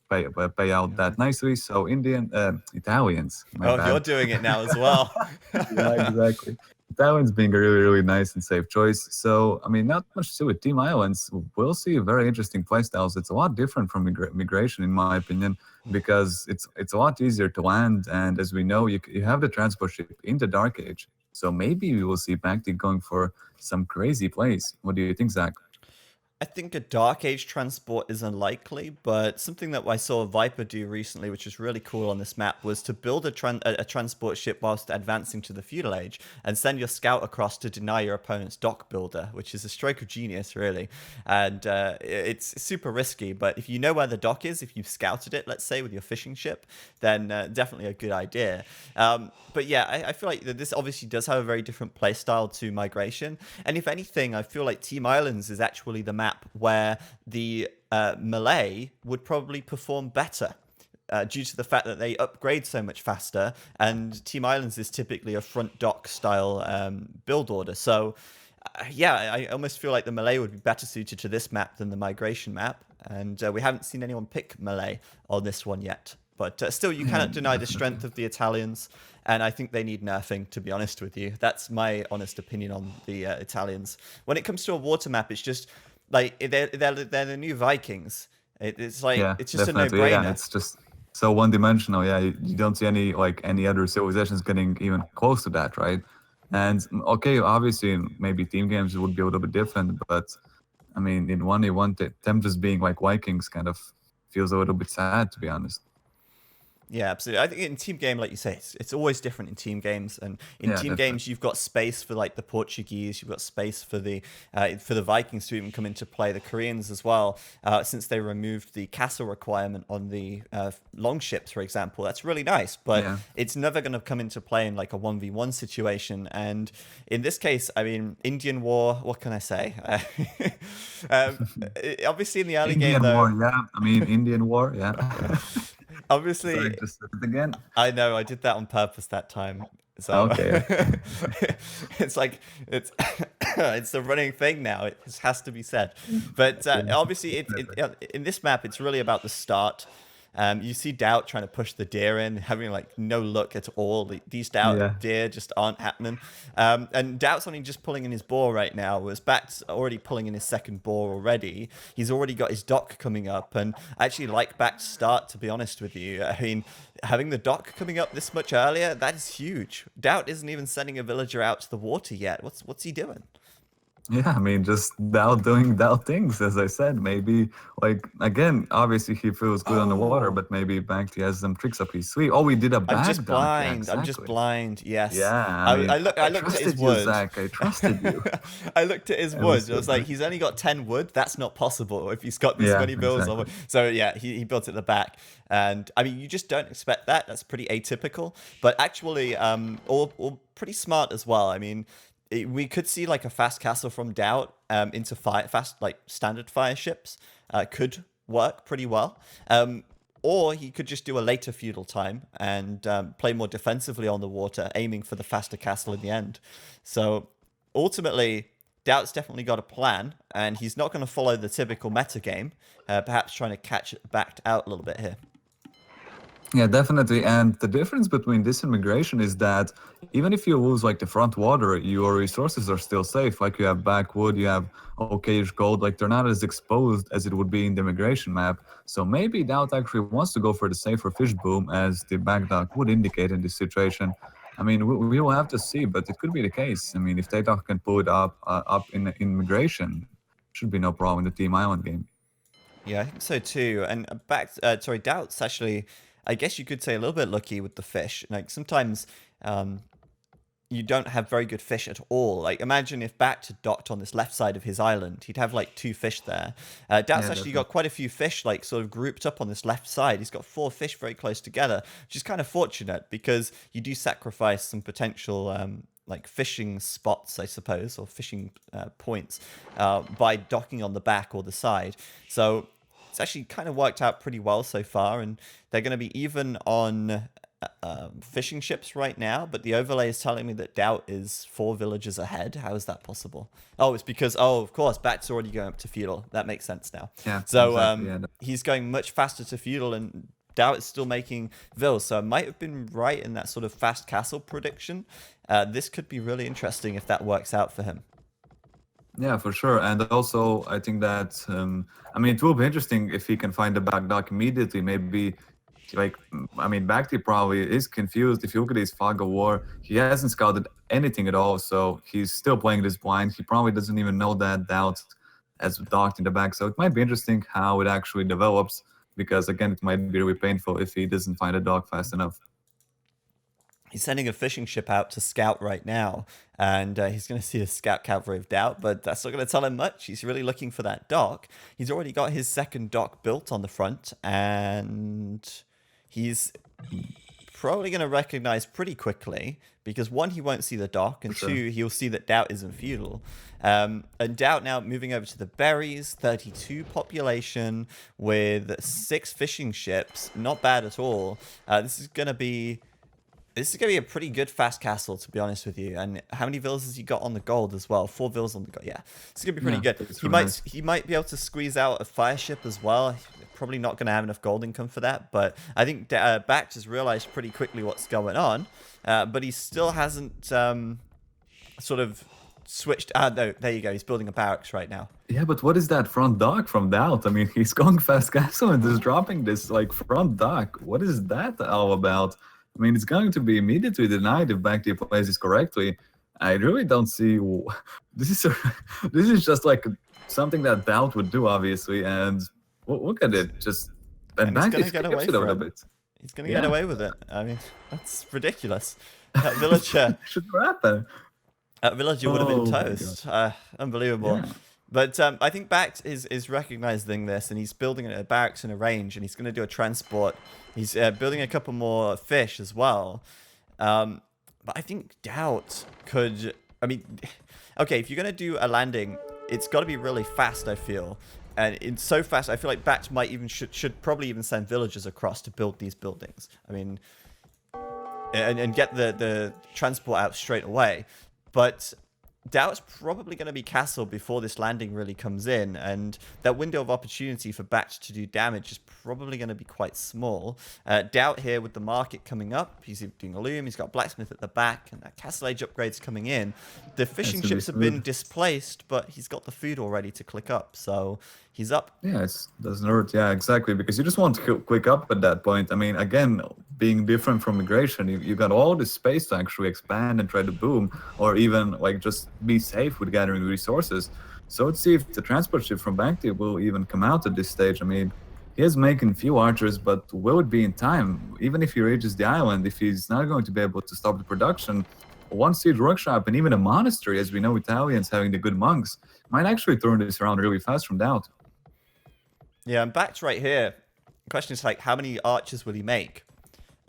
pay out that nicely. So Italians. You're doing it now as well. Yeah, exactly. Italians being a really, really nice and safe choice. So, I mean, not much to do with Team Islands. We'll see very interesting playstyles. It's a lot different from Migration, in my opinion, because it's a lot easier to land. And as we know, you have the transport ship in the Dark Age. So maybe we will see BacT going for some crazy plays. What do you think, Zach? I think a Dark Age transport is unlikely, but something that I saw Viper do recently, which was really cool on this map, was to build a transport ship whilst advancing to the Feudal Age and send your scout across to deny your opponent's dock builder, which is a stroke of genius, really. And it's super risky, but if you know where the dock is, if you've scouted it, let's say, with your fishing ship, then definitely a good idea. But yeah, I feel like this obviously does have a very different playstyle to Migration. And if anything, I feel like Team Islands is actually the map where the melee would probably perform better. Due to the fact that they upgrade so much faster, and Team Islands is typically a front dock style build order. So, yeah, I almost feel like the melee would be better suited to this map than the Migration map. And we haven't seen anyone pick melee on this one yet. But still, you cannot deny the strength of the Italians, and I think they need nerfing, to be honest with you. That's my honest opinion on the Italians. When it comes to a water map, it's just like they're the new Vikings. It's like Yeah, it's just a definitely. Yeah, no-brainer. it's just so one-dimensional. Yeah, you don't see any other civilizations getting even close to that, right? And okay, obviously, maybe team games would be a little bit different, but I mean, in 1v1, them just being like Vikings kind of feels a little bit sad, to be honest. Yeah, absolutely. I think in team game, like you say, it's always different in team games. And in Yeah, team definitely. games, you've got space for like the Portuguese, you've got space for the Vikings to even come into play, the Koreans as well, since they removed the castle requirement on the long ships, for example. That's really nice, but Yeah. it's never going to come into play in like a 1v1 situation. And in this case, I mean, Indian War, what can I say? Obviously, in the early game, Indian though, War, yeah. I mean, Indian War, yeah. obviously, Sorry, just said it again. I know I did that on purpose that time. So Okay. it's like it's it's a running thing now. It just has to be said. But Okay. obviously, in this map, it's really about the start. You see DauT trying to push the deer in, having like no luck at all. These Yeah. deer just aren't happening. And DauT's only just pulling in his boar right now, whereas BacT's already pulling in his second boar already. He's already got his dock coming up, and I actually like BacT's start, to be honest with you. I mean, having the dock coming up this much earlier, that is huge. DauT isn't even sending a villager out to the water yet. What's he doing? Yeah, I mean, just DauT doing DauT things, as I said. Maybe, like, again, obviously he feels good on the water, Oh, but maybe BacT has some tricks up his sleeve. Oh, we did a I'm back just dunk. Yeah, blind. I'm just exactly. blind. Yes. Yeah, I mean, I I looked at his trusted you, wood. Zach. I trusted you. I looked at his It was wood. I was good, like, right? he's only got 10 wood. That's not possible if he's got this Yeah, many builds on exactly. wood. So yeah, he built it at the back. And I mean, you just don't expect that. That's pretty atypical. But actually, all pretty smart as well. I mean, we could see like a fast castle from DauT into fast like standard fire ships could work pretty well. Or he could just do a later feudal time and play more defensively on the water, aiming for the faster castle in the end. So ultimately, DauT's definitely got a plan, and he's not going to follow the typical meta game, perhaps trying to catch it backed out a little bit here. Yeah, definitely. And the difference between this and migration is that even if you lose like the front water, your resources are still safe. Like you have backwood, you have okayish gold, like they're not as exposed as it would be in the migration map. So maybe DauT actually wants to go for the safer fish boom, as the backdock would indicate in this situation. I mean, we will have to see, but it could be the case. I mean, if DauT can pull it up in migration, should be no problem in the Team Island game. Yeah, I think so too. And DauT's actually, I guess you could say, a little bit lucky with the fish. Like sometimes you don't have very good fish at all. Like imagine if BacT had docked on this left side of his island, he'd have like 2 fish there. DauT's Yeah, actually definitely. got quite a few fish like sort of grouped up on this left side. He's got 4 fish very close together, which is kind of fortunate because you do sacrifice some potential like fishing spots, I suppose, or fishing points by docking on the back or the side. So it's actually kind of worked out pretty well so far, and they're going to be even on fishing ships right now, but the overlay is telling me that DauT is 4 villages ahead. How is that possible? Oh, it's because, of course, BacT's already going up to feudal. That makes sense now. Yeah, So exactly. Yeah, he's going much faster to feudal, and DauT is still making vills. So I might have been right in that sort of fast castle prediction. This could be really interesting if that works out for him. Yeah, for sure. And also, I think that, I mean, it will be interesting if he can find the back dock immediately. Maybe, like, I mean, BacT probably is confused. If you look at his fog of war, he hasn't scouted anything at all. So he's still playing this blind. He probably doesn't even know that DauT as docked in the back. So it might be interesting how it actually develops, because again, it might be really painful if he doesn't find a dock fast enough. He's sending a fishing ship out to scout right now, and he's going to see the scout cavalry of DauT, but that's not going to tell him much. He's really looking for that dock. He's already got his second dock built on the front, and he's probably going to recognize pretty quickly, because one, he won't see the dock, and two, he'll see that DauT isn't feudal. And DauT now moving over to the berries, 32 population with 6 fishing ships. Not bad at all. This is going to be a pretty good fast castle, to be honest with you. And how many villas has he got on the gold as well? 4 villas on the gold. Yeah, it's gonna be pretty good. He might be able to squeeze out a fire ship as well. Probably not gonna have enough gold income for that. But I think BacT has realized pretty quickly what's going on. But he still hasn't sort of switched. No, there you go. He's building a barracks right now. Yeah, but what is that front dock from DauT? I mean, he's going fast castle and just dropping this like front dock. What is that all about? I mean, it's going to be immediately denied if BacT plays this correctly. I really don't see. This is just like something that DauT would do, obviously. And look at it, just and BacT is get away from it. He's gonna get away with it. I mean, that's ridiculous. That villager should happen. That villager would have been toast. Unbelievable. Yeah. But I think BacT is recognizing this, and he's building a barracks in a range, and he's going to do a transport. He's building a couple more fish as well. But I think DauT could... I mean, okay, if you're going to do a landing, it's got to be really fast, I feel. And it's so fast, I feel like BacT might even should probably even send villagers across to build these buildings. I mean, and get the transport out straight away. But DauT's probably going to be castled before this landing really comes in, and that window of opportunity for BacT to do damage is probably going to be quite small. DauT here with the market coming up, he's doing a loom, he's got blacksmith at the back, and that castle age upgrade's coming in. The fishing ships have been displaced, but he's got the food already to click up, so he's up. Yeah, it doesn't hurt. Yeah, exactly, because you just want to click up at that point. I mean, again, being different from migration, you got all this space to actually expand and try to boom, or even like just be safe with gathering resources. So let's see if the transport ship from BacT will even come out at this stage. I mean, he is making few archers, but will it be in time? Even if he reaches the island, if he's not going to be able to stop the production, one siege workshop and even a monastery, as we know Italians having the good monks, might actually turn this around really fast from DauT. Yeah, and BacT right here. The question is like, how many archers will he make?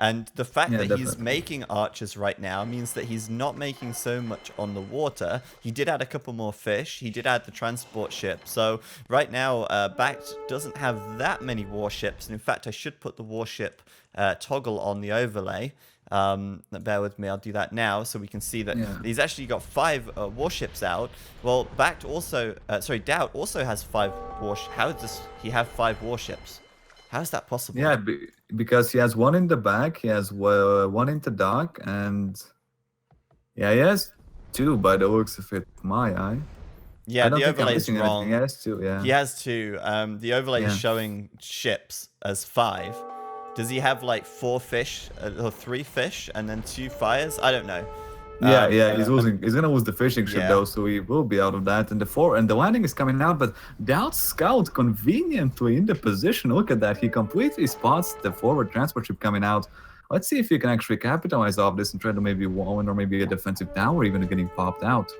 And the fact that he's making archers right now means that he's not making so much on the water. He did add a couple more fish. He did add the transport ship. So right now, BacT doesn't have that many warships. And in fact, I should put the warship toggle on the overlay. Bear with me, I'll do that now so we can see that he's actually got 5 warships out. Well, BacT also, DauT also has 5 warships. How does he have 5 warships? How is that possible? Yeah, because he has 1 in the back, he has 1 in the dock, and yeah, he has 2 by the looks of it, my eye. Yeah, the overlay is wrong. He has 2, yeah. He has 2. The overlay is showing ships as 5. Does he have like 4 fish or 3 fish and then 2 fires? I don't know. Yeah, he's gonna lose the fishing ship though, so he will be out of that. And the landing is coming out, but DauT's scout conveniently in the position. Look at that, he completely spots the forward transport ship coming out. Let's see if he can actually capitalize off this and try to maybe win or maybe a defensive tower even getting popped out.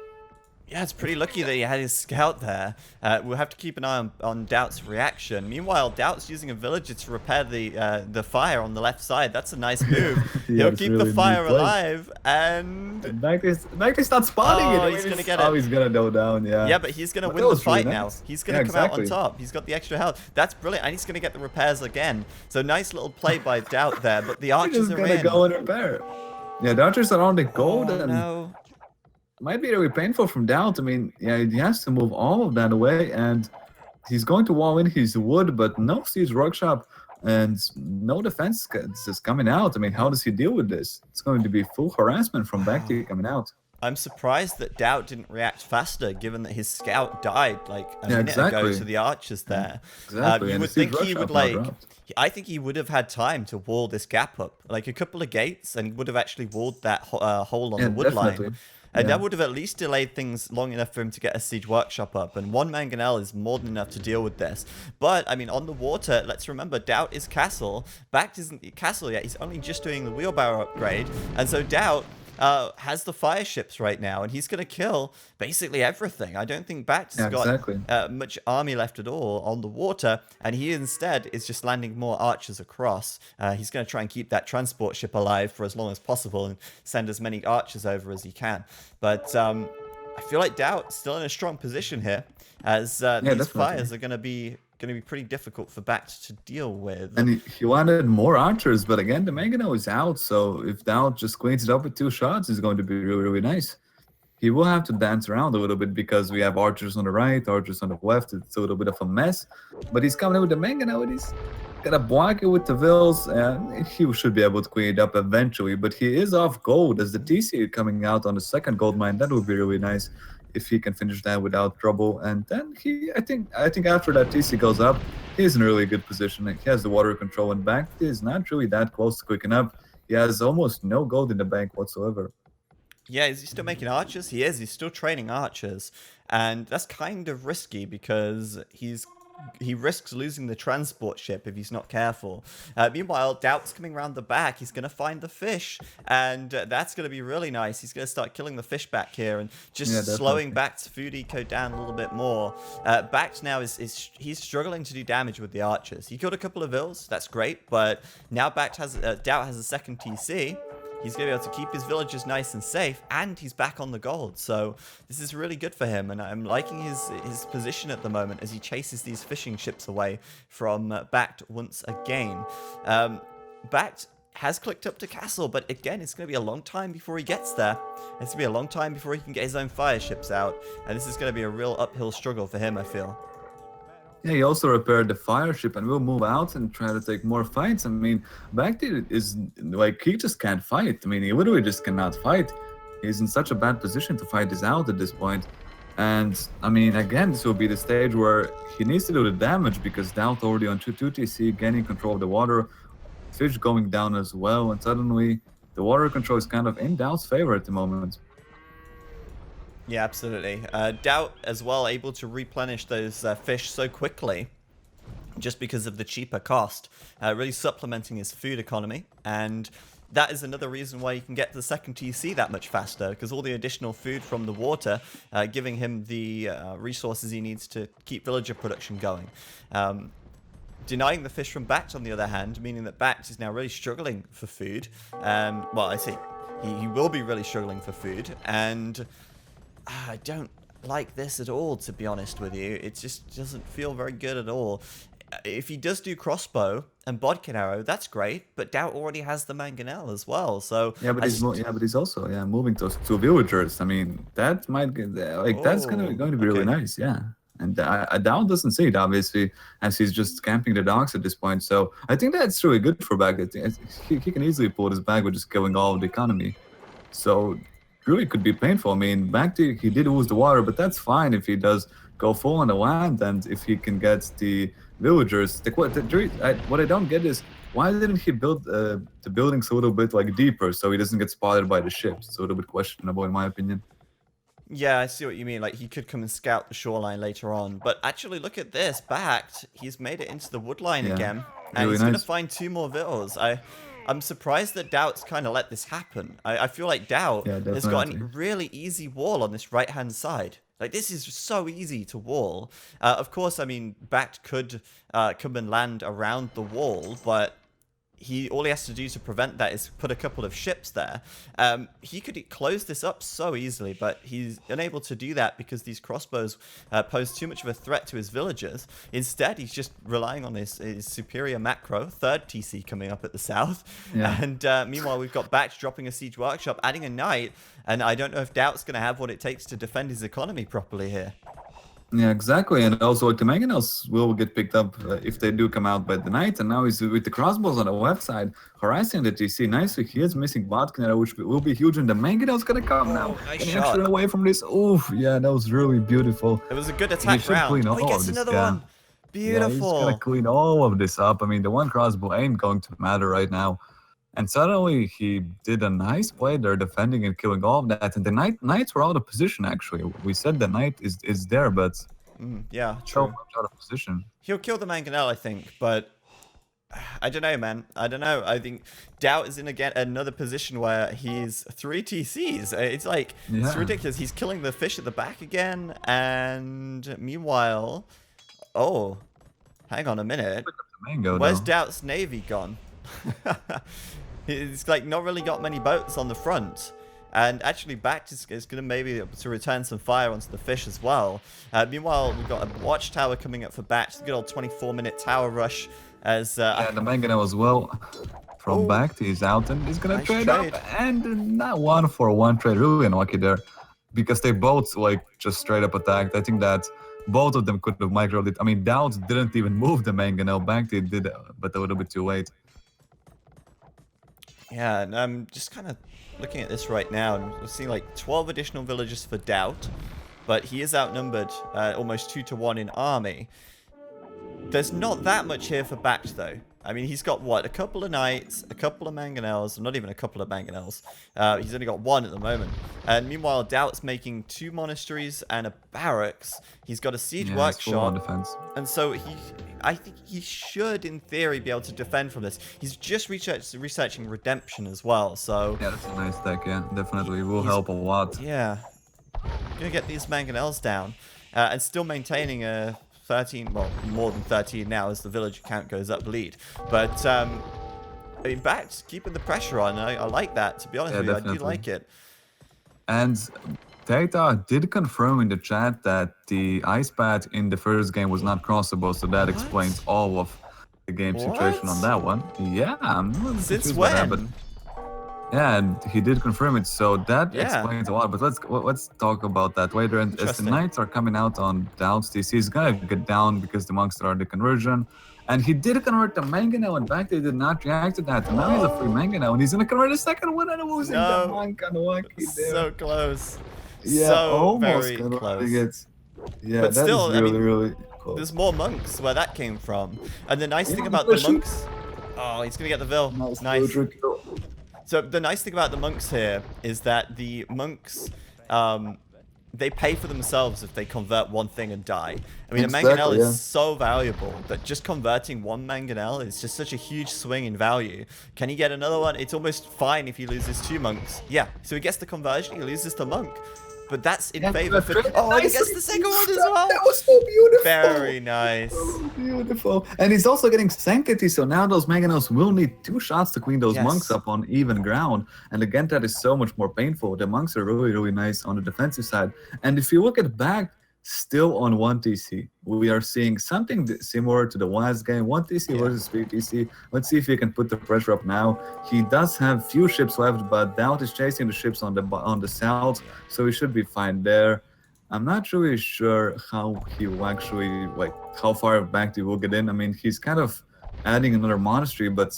Yeah, it's pretty lucky that he had his scout there. We'll have to keep an eye on DauT's reaction. Meanwhile, DauT's using a villager to repair the fire on the left side. That's a nice move. He'll keep the fire alive, and BacT's not spotting it. He's gonna get it. Oh, he's gonna go down. Yeah. Yeah, but he's gonna win the fight now. He's gonna come out on top. He's got the extra health. That's brilliant, and he's gonna get the repairs again. So nice little play by DauT there. But the archers are in. He's gonna go and repair. Yeah, the archers are on the gold. No. Might be really painful from DauT. I mean, yeah, he has to move all of that away, and he's going to wall in his wood, but no siege workshop and no defense is coming out. I mean, how does he deal with this? It's going to be full harassment from BacT coming out. I'm surprised that DauT didn't react faster, given that his scout died like a minute ago to the archers there. Exactly. You would think he would I think he would have had time to wall this gap up, like a couple of gates, and he would have actually walled that hole on the wood line. And Yeah. that would have at least delayed things long enough for him to get a siege workshop up. And one mangonel is more than enough to deal with this. But, I mean, on the water, let's remember, DauT is castle. BacT isn't castle yet. He's only just doing the wheelbarrow upgrade. And so DauT has the fire ships right now, and he's going to kill basically everything. I don't think BacT has Yeah, got exactly. much army left at all on the water, and he instead is just landing more archers across. He's going to try and keep that transport ship alive for as long as possible and send as many archers over as he can. But I feel like DauT's still in a strong position here, as Yeah, these definitely. fires are going to be pretty difficult for BacT to deal with. And he wanted more archers, but again, the mangonel is out. So if DauT just cleans it up with 2 shots, it's going to be really, really nice. He will have to dance around a little bit because we have archers on the right, archers on the left. It's a little bit of a mess. But he's coming in with the mangonel, and he's gonna block it with the vills, and he should be able to clean it up eventually. But he is off gold as the TC coming out on the second gold mine. That would be really nice if he can finish that without trouble. And then I think after that TC goes up, he's in a really good position. He has the water control in back. He is not really that close to quicken up. He has almost no gold in the bank whatsoever. Yeah, is he still making archers? He is. He's still training archers. And that's kind of risky because he risks losing the transport ship if he's not careful. Meanwhile, DauT's coming around the back. He's going to find the fish, and that's going to be really nice. He's going to start killing the fish back here and just slowing BacT's food eco down a little bit more. BacT now he's struggling to do damage with the archers. He killed a couple of vills. That's great, but now DauT has a second TC. He's going to be able to keep his villagers nice and safe, and he's back on the gold. So this is really good for him, and I'm liking his position at the moment as he chases these fishing ships away from BacT once again. BacT has clicked up to castle, but again, it's going to be a long time before he gets there. It's going to be a long time before he can get his own fire ships out, and this is going to be a real uphill struggle for him, I feel. Yeah, he also repaired the fire ship and will move out and try to take more fights. I mean, BacT is like, he just can't fight. I mean, he literally just cannot fight. He's in such a bad position to fight this out at this point. And I mean, again, this will be the stage where he needs to do the damage because DauT already on 2 TC, gaining control of the water, fish going down as well, and suddenly the water control is kind of in DauT's favor at the moment. Yeah, absolutely. DauT as well able to replenish those fish so quickly just because of the cheaper cost, really supplementing his food economy. And that is another reason why you can get the second TC that much faster, because all the additional food from the water giving him the resources he needs to keep villager production going. Denying the fish from BacT, on the other hand, meaning that BacT is now really struggling for food. Well, I say he will be really struggling for food, and I don't like this at all, to be honest with you. It just doesn't feel very good at all. If he does do crossbow and bodkin arrow, that's great, but DauT already has the mangonel as well. So yeah, but he's also moving those 2 villagers. I mean, that might get that's going to be really nice. Yeah. And DauT doesn't see it, obviously, as he's just camping the docks at this point. So I think that's really good for BacT. He can easily pull this back with just killing all of the economy. So really could be painful. I mean, BacT, he did lose the water, but that's fine if he does go full on the land and if he can get the villagers. What I don't get is, why didn't he build the buildings a little bit like deeper so he doesn't get spotted by the ships? It's a little bit questionable in my opinion. Yeah, I see what you mean. Like, he could come and scout the shoreline later on. But actually, look at this. BacT, he's made it into the woodline again. And really he's nice. going to find 2 more vills. I'm surprised that DauT's kind of let this happen. I feel like DauT has got a really easy wall on this right-hand side. Like, this is so easy to wall. Of course, I mean, BacT could come and land around the wall, but all he has to do to prevent that is put a couple of ships there. He could close this up so easily, but he's unable to do that because these crossbows pose too much of a threat to his villagers. Instead, he's just relying on his superior macro, 3rd TC coming up at the south. Yeah. And meanwhile, we've got BacT dropping a siege workshop, adding a knight, and I don't know if DauT's going to have what it takes to defend his economy properly here. Yeah, exactly. And also, like, the mangonels will get picked up if they do come out by the night. And now he's with the crossbows on the left side, harassing the TC nicely. He is missing bodkin arrow, which will be huge, and the mangonel's gonna come now. Nice Getting shot. extra away from this. Oof, yeah, that was really beautiful. It was a good attack round. Oh, he gets another one. Beautiful. Yeah, he's gonna clean all of this up. I mean, the one crossbow ain't going to matter right now. And suddenly he did a nice play there, defending and killing all of that. And the knights were out of position, actually. We said the knight is there, but Yeah, so true. much out of position. He'll kill the Mangonel, I think, but I don't know, man. I don't know. I think DauT is in again another position where he's 3 TCs. It's like, it's Yeah. ridiculous. He's killing the fish at the back again, and meanwhile, oh, hang on a minute. Look at the mango, Where's though. DauT's navy gone? He's like not really got many boats on the front. And actually, BacT is going to maybe able to return some fire onto the fish as well. Meanwhile, we've got a watchtower coming up for BacT. Good old 24-minute tower rush as... And the mango as well from Oh. BacT is out and he's gonna Nice trade trade. up. And not 1-for-1 trade, really unlucky there. Because they both like just straight up attacked. I think that both of them could have microed it. I mean, DauT didn't even move the mango. BacT did, but a little bit too late. Yeah, and I'm just kind of looking at this right now, and we're seeing like 12 additional villagers for DauT, but he is outnumbered almost 2-to-1 in army. There's not that much here for BacT, though. I mean, he's got, what, a couple of knights, a couple of mangonels, not even a couple of mangonels. He's only got one at the moment. And meanwhile, DauT's making 2 monasteries and a barracks. He's got a siege Yeah, it's full on workshop. defense. And so I think he should, in theory, be able to defend from this. He's just researching Redemption as well, so... Yeah, that's a nice deck, yeah. Definitely will He's- help a lot. Yeah. Gonna get these mangonels down. And still maintaining a 13, well, more than 13 now as the villager count goes up lead. But, I mean, BacT keeping the pressure on. I like that, to be honest Yeah, with you. I do definitely. like it. And Data did confirm in the chat that the ice pad in the first game was not crossable, so that What? explains all of the game situation What? on that one. Yeah, I'm a little Since confused by that, but when? yeah, and he did confirm it, so that Yeah. explains a lot. But let's talk about that later. And as the Interesting. knights are coming out on DauT's TC, he's gonna get down because the monks started the conversion. And he did convert the mangonel, and back they did not react to that. And now he's a free mangonel, and he's gonna convert a second one and losing No. the monk unlucky there. So close. Yeah, so almost very converting close. it. Yeah, But that still, is I really, mean, really close. There's more monks where that came from. And the nice thing Yeah, about the especially- monks... Oh, he's gonna get the Vil. Nice. Nice. Villager kill. So the nice thing about the monks here is that the monks, they pay for themselves if they convert one thing and die. I mean, Exactly, a mangonel yeah. is so valuable that just converting one mangonel is just such a huge swing in value. Can he get another one? It's almost fine if he loses 2 monks. Yeah, so he gets the conversion, he loses the monk. But that's in Yeah, favor for... that's Oh, he nice. gets the second one as well! That was so beautiful. Very nice. So beautiful. And he's also getting sanctity, so now those mangonels will need 2 shots to clean those Yes. monks up on even ground. And again, that is so much more painful. The monks are really, really nice on the defensive side. And if you look at back, still on 1 TC. We are seeing something similar to the last game, 1 TC Yeah. versus 3 TC. Let's see if he can put the pressure up now. He does have few ships left, but DauT is chasing the ships on the Celts, so he should be fine there. I'm not really sure how he will actually, like, how far back he will get in. I mean, he's kind of adding another monastery, but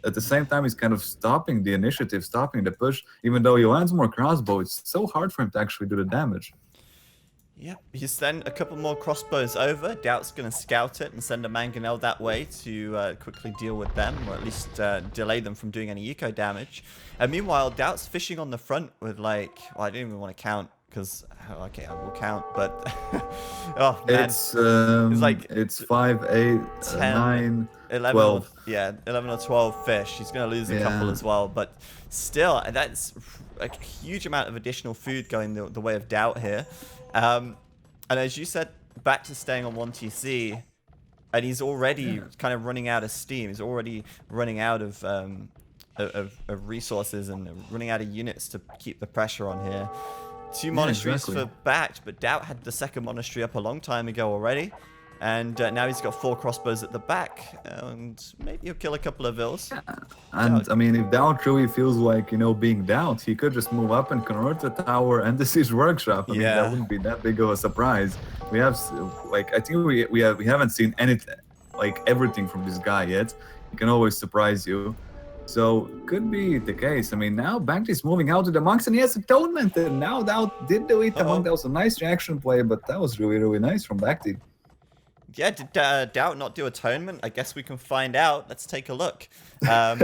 at the same time, he's kind of stopping the initiative, stopping the push. Even though he lands more crossbow, it's so hard for him to actually do the damage. Yep, he sent a couple more crossbows over. DauT's going to scout it and send a mangonel that way to quickly deal with them, or at least delay them from doing any eco damage. And meanwhile, DauT's fishing on the front with, like, well, I don't even want to count, because, okay, I will count, but, oh, man. It's 5, 8, 10, 9, 11 12. Or, yeah, 11 or 12 fish. He's going to lose a couple Yeah. as well, but still, that's a huge amount of additional food going the way of DauT here. And as you said, back to staying on 1 TC, and he's already kind of running out of steam. He's already running out of resources and running out of units to keep the pressure on here. 2 monasteries exactly. for BacT, but DauT had the second monastery up a long time ago already. And now he's got 4 crossbows at the back, and maybe he'll kill a couple of Vils. And I mean, if DauT really feels like, you know, being DauT, he could just move up and convert the tower and the siege workshop. I mean, Yeah. that wouldn't be that big of a surprise. We have, like, I think we haven't seen anything, like, everything from this guy yet. He can always surprise you. So could be the case. I mean, now BacT is moving out to the monks, and he has atonement. And now DauT did delete the monk. That was a nice reaction play, but that was really, really nice from BacT. Yeah, did DauT not do Atonement? I guess we can find out. Let's take a look. Um,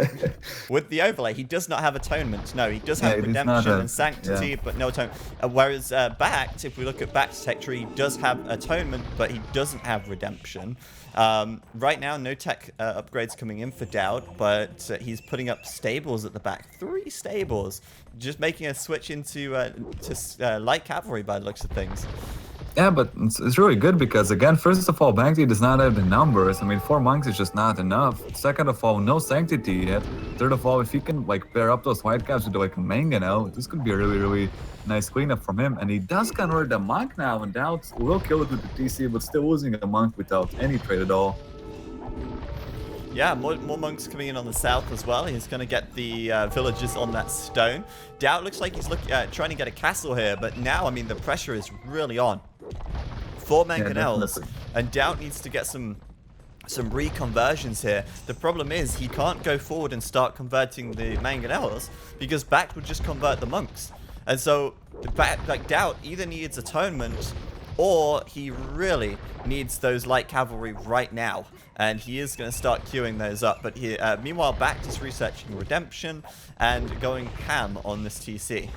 with the overlay, he does not have Atonement. No, he does Yeah, have it is not Redemption a and Sanctity, yeah. but no Atonement. Whereas BacT, if we look at BacT's tech tree, he does have Atonement, but he doesn't have Redemption. Right now, no tech upgrades coming in for DauT, but he's putting up stables at the back. 3 stables, just making a switch into light cavalry by the looks of things. Yeah, but it's really good because, again, first of all, BacT does not have the numbers. I mean, 4 monks is just not enough. Second of all, no sanctity yet. Third of all, if you can like pair up those white caps with like a mangonel, this could be a really, really nice cleanup from him. And he does convert the monk now, and DauT will kill it with the TC, but still losing a monk without any trade at all. Yeah, more monks coming in on the south as well. He's going to get the villagers on that stone. DauT looks like he's trying to get a castle here, but now, I mean, the pressure is really on. 4 mangonels, and DauT needs to get some reconversions here. The problem is he can't go forward and start converting the mangonels because BacT would just convert the monks. And so, like DauT either needs Atonement or he really needs those light cavalry right now. And he is going to start queuing those up. But he, meanwhile, BacT is researching Redemption and going ham on this TC.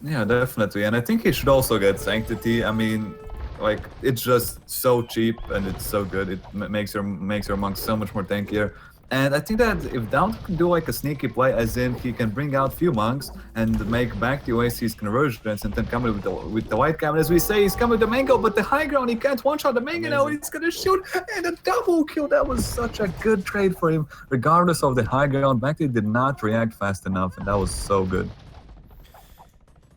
Yeah, definitely. And I think he should also get Sanctity. I mean, like, it's just so cheap and it's so good. It makes your monks so much more tankier. And I think that if DauT can do like a sneaky play, as in he can bring out few monks and make back the OAC's conversions and then come with the white cabinet, as we say, he's coming with the mango, but the high ground, he can't one-shot the mango now, he's gonna shoot, and a double kill. That was such a good trade for him. Regardless of the high ground, BacT did not react fast enough, and that was so good.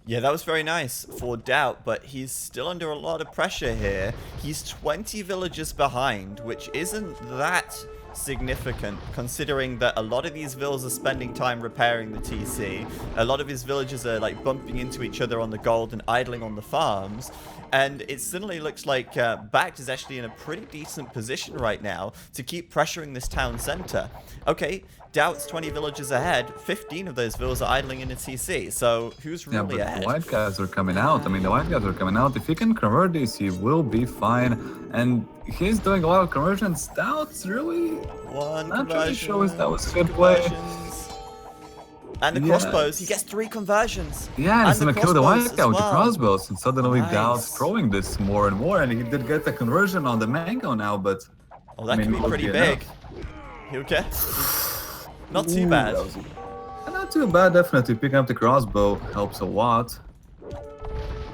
Yeah, that was very nice for DauT, but he's still under a lot of pressure here. He's 20 villagers behind, which isn't that significant considering that a lot of these villas are spending time repairing the TC. A lot of his villagers are like bumping into each other on the gold and idling on the farms. And it suddenly looks like BacT is actually in a pretty decent position right now to keep pressuring this town center. Okay, DauT's 20 villagers ahead, 15 of those villas are idling in a TC, so who's really ahead? The white guys are coming out. I mean, the white guys are coming out. If he can convert these, he will be fine. And he's doing a lot of conversions. DauT's really not really sure that was a good play. And the crossbows, he gets 3 conversions. Yeah, and he's gonna kill the white guy with the crossbows, and suddenly DauT's throwing this more and more, and he did get the conversion on the mango now, but... Oh, that could be pretty big. Okay. Not too bad. Not too bad, definitely. Picking up the crossbow helps a lot.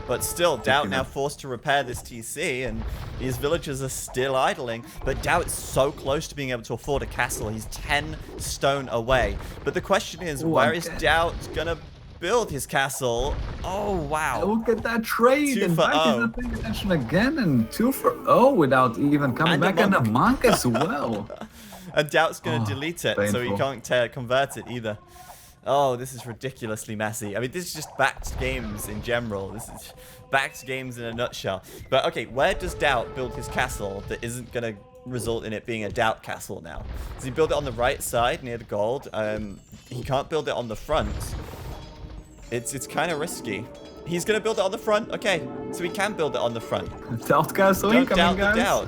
But still, DauT now forced to repair this TC, and these villagers are still idling. But DauT is so close to being able to afford a castle. He's 10 stone away. But the question is, where is DauT gonna build his castle? Oh, wow. Look at that trade. 2 and for BacT is not paying attention again, and 2 for 0 without even coming back, and a monk as well. And DauT's gonna delete it, so he can't convert it either. Oh, this is ridiculously messy. I mean, this is just BacT games in general. This is BacT games in a nutshell. But okay, where does DauT build his castle that isn't going to result in it being a DauT castle now? Does he build it on the right side near the gold? He can't build it on the front. It's kind of risky. He's going to build it on the front? Okay, so he can build it on the front. DauT castle incoming, guys. DauT.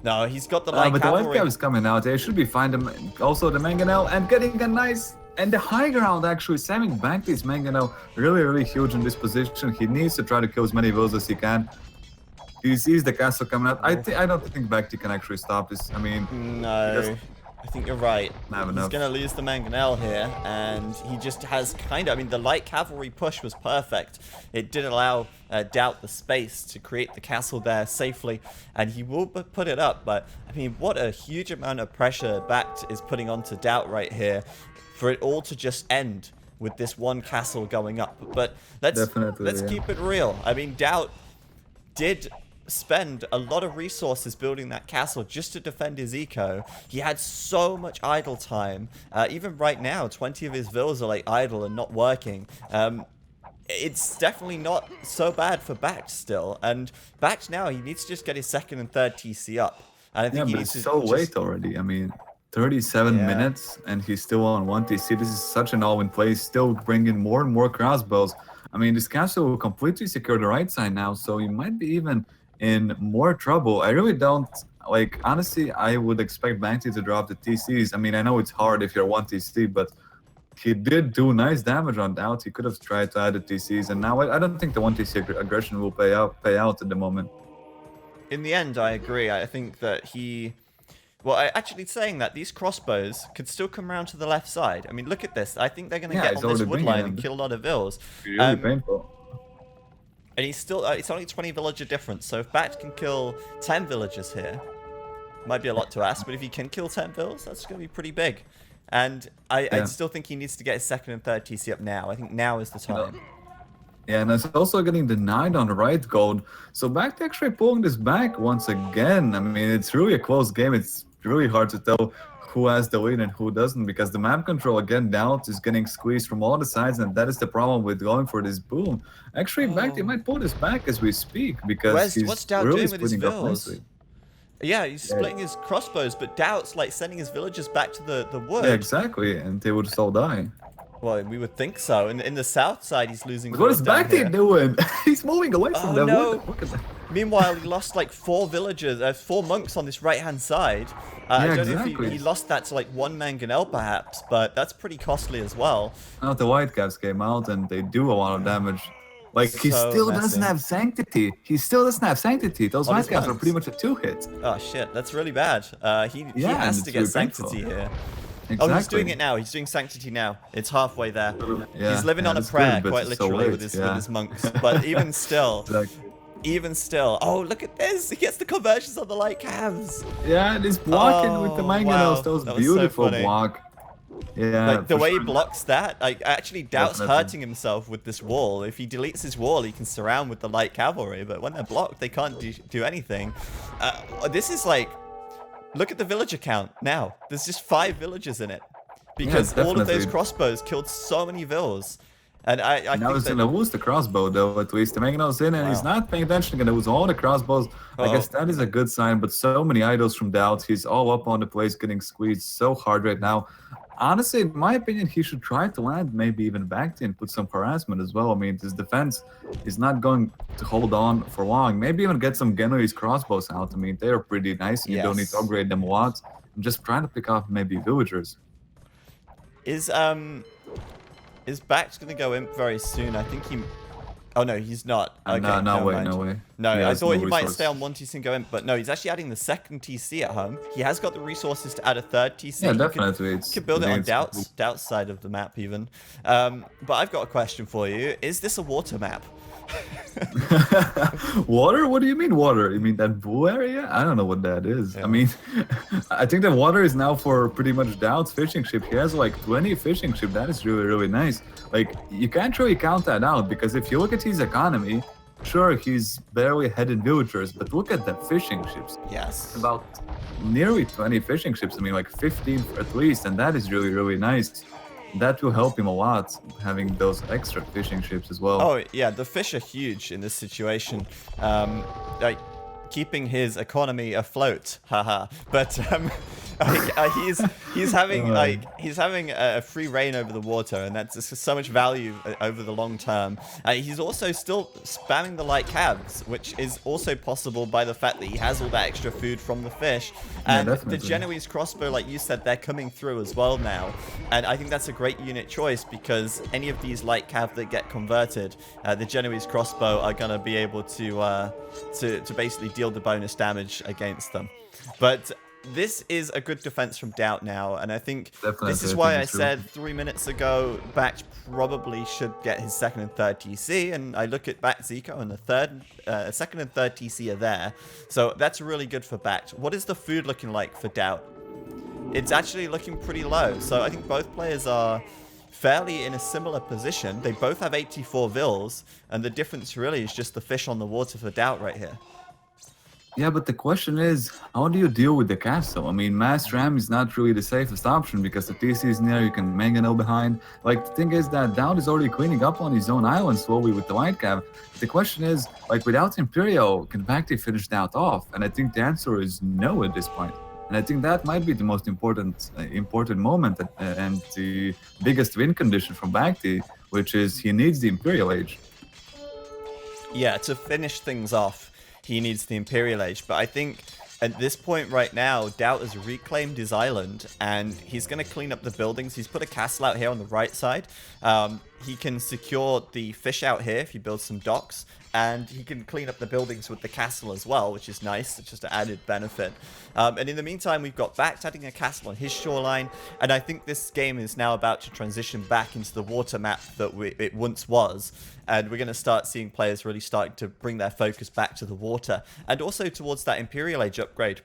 No, he's got the light but cavalry. the white guy is coming out. They should be fine. Also, the mangonel and getting a nice... And the high ground, actually, Sammy banked his mangonel really, really huge in this position. He needs to try to kill as many vills as he can. He sees the castle coming out. I don't think BacT can actually stop this. I mean... No, I think you're right. He's going to lose the mangonel here, and he just has kind of... I mean, the light cavalry push was perfect. It did allow DauT the space to create the castle there safely, and he will put it up. But, I mean, what a huge amount of pressure BacT is putting onto DauT right here, for it all to just end with this one castle going up. But let's keep it real. I mean, DauT did spend a lot of resources building that castle just to defend his eco. He had so much idle time. Even right now, 20 of his villas are like idle and not working. It's definitely not so bad for BacT still. And BacT now, he needs to just get his 2nd and 3rd TC up. And I think he needs to so late already. I mean... 37 minutes and he's still on 1 TC. This is such an all-in play, still bringing more and more crossbows. I mean, this castle will completely secure the right side now, so he might be even in more trouble. I really don't like honestly, I would expect BacT to drop the TCs. I mean, I know it's hard if you're 1 TC, but he did do nice damage on DauT. He could have tried to add the TCs, and now I don't think the 1 TC aggression will pay out at the moment. In the end, I agree. I think that he... Well, actually saying that, these crossbows could still come around to the left side. I mean, look at this. I think they're going to get on this wood line and kill a lot of vills. Really painful. And he's still... it's only 20 villager difference, so if BacT can kill 10 villagers here, might be a lot to ask, but if he can kill 10 vills, that's going to be pretty big. And I still think he needs to get his second and third TC up now. I think now is the time. Yeah, and it's also getting denied on the right gold. So BacT actually pulling this back once again. I mean, it's really a close game. It's really hard to tell who has the lead and who doesn't, because the map control again DauT is getting squeezed from all the sides, and that is the problem with going for this boom. Actually, BacT might pull this back as we speak, because what's DauT doing with his vills? Yeah, he's splitting his crossbows, but DauT's like sending his villagers back to the wood. Yeah, exactly, and they would still die. Well, we would think so. In the south side, he's losing. But what is BacT doing? He's moving away from them. No. Look at that. Meanwhile, he lost like 4 villagers, 4 monks on this right-hand side. I don't know if he lost that to like 1 mangonel perhaps, but that's pretty costly as well. Now the Whitecaps came out and they do a lot of damage. Like, he still doesn't have Sanctity. He still doesn't have Sanctity. Those Whitecaps are pretty much a 2-hit. Oh shit, that's really bad. He has to get Sanctity here. Exactly. Oh, he's doing it now. He's doing Sanctity now. It's halfway there. Yeah, he's living on a prayer, quite literally, with his monks. But even still, oh, look at this. He gets the conversions on the light calves. Yeah, and he's blocking with the mangonels. Those beautiful block. Yeah, like the way he blocks that, like actually DauT's hurting himself with this wall. If he deletes his wall, he can surround with the light cavalry, but when they're blocked, they can't do anything. This is like, look at the villager count now. There's just 5 villagers in it, because all of those crossbows killed so many vills. And I now think he's gonna lose the crossbow though, at least. The mangonel's in, and he's not paying attention. Gonna lose all the crossbows. I guess that is a good sign, but so many idols from DauT. He's all up on the place, getting squeezed so hard right now. Honestly, in my opinion, he should try to land maybe even BacT and put some harassment as well. I mean, his defense is not going to hold on for long. Maybe even get some Genoese crossbows out. I mean, they are pretty nice, and you don't need to upgrade them a lot. I'm just trying to pick off maybe villagers. Is BacT gonna go imp very soon? I think he... Oh no, he's not. Okay, no way. No, I thought he might stay on 1 TC and go imp, but no, he's actually adding the second TC at home. He has got the resources to add a third TC. Yeah, definitely. You could build it on DauT's side of the map even. But I've got a question for you. Is this a water map? Water? What do you mean water? You mean that blue area? I don't know what that is. I mean, I think the water is now for pretty much DauT's fishing ship. He has like 20 fishing ship. That is really, really nice. Like, you can't really count that out, because if you look at his economy, sure, he's barely ahead in villagers, but look at the fishing ships. Yes. About nearly 20 fishing ships. I mean, like 15 at least, and that is really, really nice. That will help him a lot, having those extra fishing ships as well. Oh, yeah, the fish are huge in this situation. Like, keeping his economy afloat, haha. But he's having a free reign over the water, and that's just so much value over the long term. He's also still spamming the light calves, which is also possible by the fact that he has all that extra food from the fish. And the Genoese crossbow, like you said, they're coming through as well now. And I think that's a great unit choice, because any of these light cav that get converted, the Genoese crossbow are going to be able to basically deal the bonus damage against them. But this is a good defense from DauT now, and I think this is why I said 3 minutes ago BacT probably should get his second and third TC, and I look at BacT and the second and third TC are there, so that's really good for BacT. What is the food looking like for DauT? It's actually looking pretty low, so I think both players are fairly in a similar position. They both have 84 vills, and the difference really is just the fish on the water for DauT right here. Yeah, but the question is, how do you deal with the castle? I mean, Mass Ram is not really the safest option, because the TC is near, you can mangonel behind. Like, the thing is that DauT is already cleaning up on his own island slowly with the White Cav. The question is, like, without Imperial, can BacT finish DauT off? And I think the answer is no at this point. And I think that might be the most important moment and the biggest win condition from BacT, which is he needs the Imperial Age. Yeah, to finish things off, he needs the Imperial Age. But I think At this point right now, DauT has reclaimed his island, and he's going to clean up the buildings. He's put a castle out here on the right side. He can secure the fish out here if he builds some docks, and he can clean up the buildings with the castle as well, which is nice. It's just an added benefit. And in the meantime, we've got BacT adding a castle on his shoreline, and I think this game is now about to transition back into the water map that it once was, and we're going to start seeing players really starting to bring their focus back to the water, and also towards that Imperial Age upgrade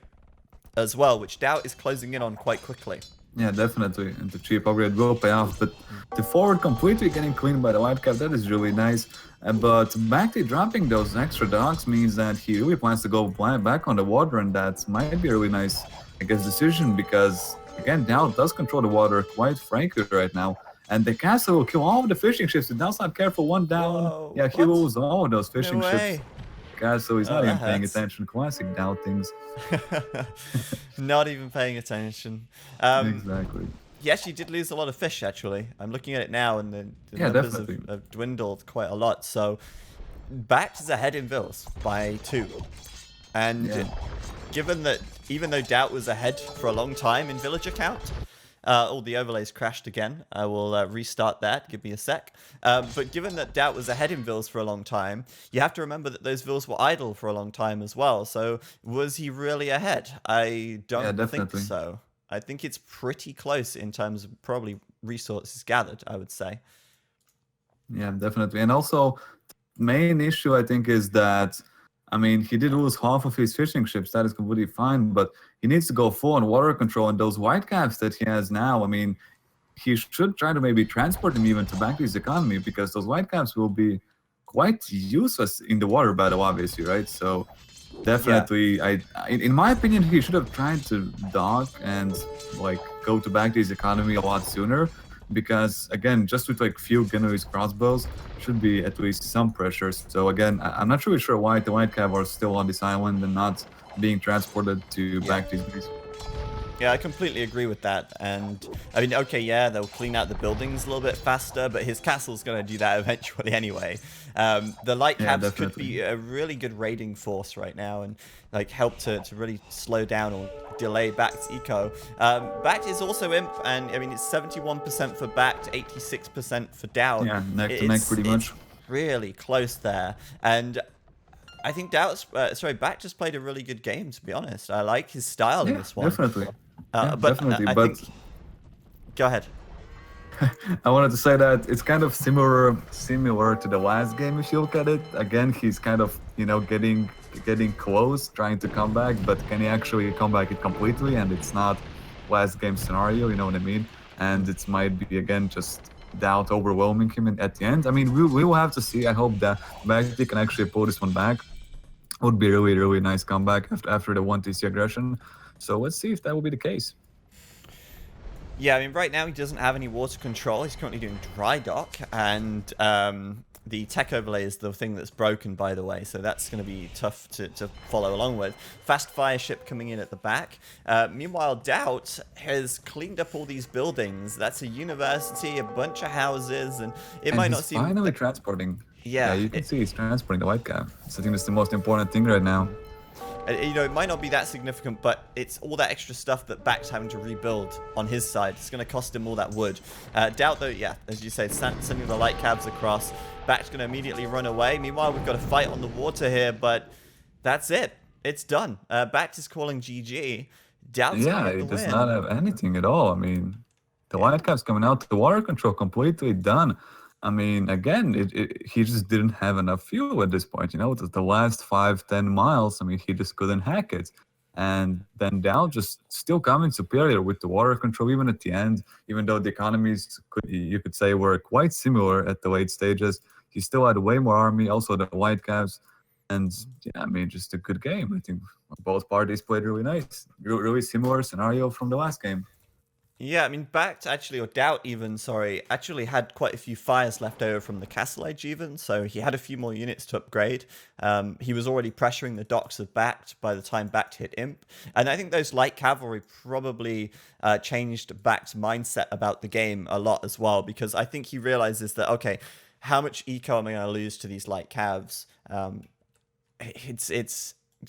as well, which DauT is closing in on quite quickly. Yeah, definitely. And the cheap upgrade will pay off. But the forward completely getting cleaned by the Whitecap, that is really nice. But BacT dropping those extra docks means that he really plans to go back on the water, and that might be a really nice, I guess, decision because, again, DauT does control the water quite frankly right now. And the castle will kill all of the fishing ships. If DauT's not careful, one down. Whoa, yeah, he will lose all of those fishing ships. So he's not even paying attention. Classic DauT things. Not even paying attention. Exactly. He actually did lose a lot of fish, actually. I'm looking at it now, and the numbers have dwindled quite a lot. So BacT is ahead in Vils by 2. And given that, even though DauT was ahead for a long time in villager count, all the overlays crashed again. I will restart that. Give me a sec. But given that DauT was ahead in Vils for a long time, you have to remember that those Vils were idle for a long time as well. So was he really ahead? I don't think so. I think it's pretty close in terms of probably resources gathered, I would say. Yeah, definitely. And also, main issue, I think, is that, I mean, he did lose half of his fishing ships. That is completely fine, but he needs to go full on water control. And those Whitecaps that he has now, I mean, he should try to maybe transport them even to back his economy, because those Whitecaps will be quite useless in the water battle, obviously, right? So definitely, in my opinion, he should have tried to dock and like go to back his economy a lot sooner. Because again, just with like few Genoese crossbows, should be at least some pressure. So again, I'm not really sure why the Whitecap are still on this island and not being transported to back these base. Yeah, I completely agree with that. And I mean, okay, yeah, they'll clean out the buildings a little bit faster, but his castle's going to do that eventually anyway. The light caps could be a really good raiding force right now, and like help to really slow down or delay BacT's eco. BacT is also imp, and I mean it's 71% for BacT, 86% for DauT. Yeah, neck to neck pretty much. Really close there, and I think BacT just played a really good game, to be honest. I like his style in this one. Definitely. Definitely. I think... Go ahead. I wanted to say that it's kind of similar to the last game if you look at it. Again, he's kind of, you know, getting close, trying to come back, but can he actually come back it completely? And it's not last game scenario, you know what I mean? And it might be again just DauT overwhelming him at the end. I mean, we will have to see. I hope that BacT can actually pull this one back. Would be really, really nice comeback after the 1TC aggression. So let's see if that will be the case. Yeah, I mean, right now he doesn't have any water control. He's currently doing dry dock, and the tech overlay is the thing that's broken, by the way, so that's going to be tough to follow along with. Fast fire ship coming in at the back. Meanwhile, DauT has cleaned up all these buildings. That's a university, a bunch of houses, and it might not seem... finally transporting. Yeah, you can see he's transporting the Whitecap. So I think that's the most important thing right now. You know, it might not be that significant, but it's all that extra stuff that BacT's having to rebuild on his side. It's going to cost him all that wood. DauT, though, yeah, as you say, sending the light cabs across. BacT's going to immediately run away. Meanwhile, we've got a fight on the water here, but that's it. It's done. BacT is calling GG. DauT's he does not have anything at all. I mean, the Whitecap's coming out. The water control completely done. I mean, again, he just didn't have enough fuel at this point. You know, the last 5-10 miles, I mean, he just couldn't hack it. And then DauT just still coming superior with the water control, even at the end, even though the economies, you could say, were quite similar at the late stages. He still had way more army, also the Whitecaps. And yeah, I mean, just a good game. I think both parties played really nice. Really similar scenario from the last game. Yeah, I mean, BacT actually, or DauT even, sorry, actually had quite a few fires left over from the Castle Age even, so he had a few more units to upgrade. He was already pressuring the docks of BacT by the time BacT hit Imp, and I think those light cavalry probably changed BacT's mindset about the game a lot as well, because I think he realizes that, okay, how much eco am I going to lose to these light cavs?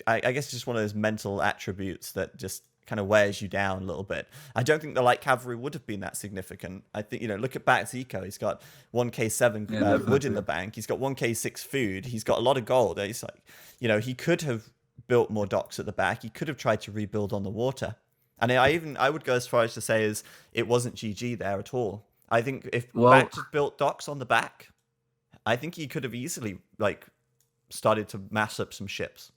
I guess just one of those mental attributes that just kind of wears you down a little bit. I don't think the light cavalry would have been that significant. I think, look at BacT's eco. He's got 1k7 Yeah, wood in definitely. the bank. He's got 1k6 food. He's got a lot of gold. He's like, he could have built more docks at the back. He could have tried to rebuild on the water. And I would go as far as to say is it wasn't GG there at all. I think if Well, BacT had built docks on the back, I think he could have easily started to mass up some ships.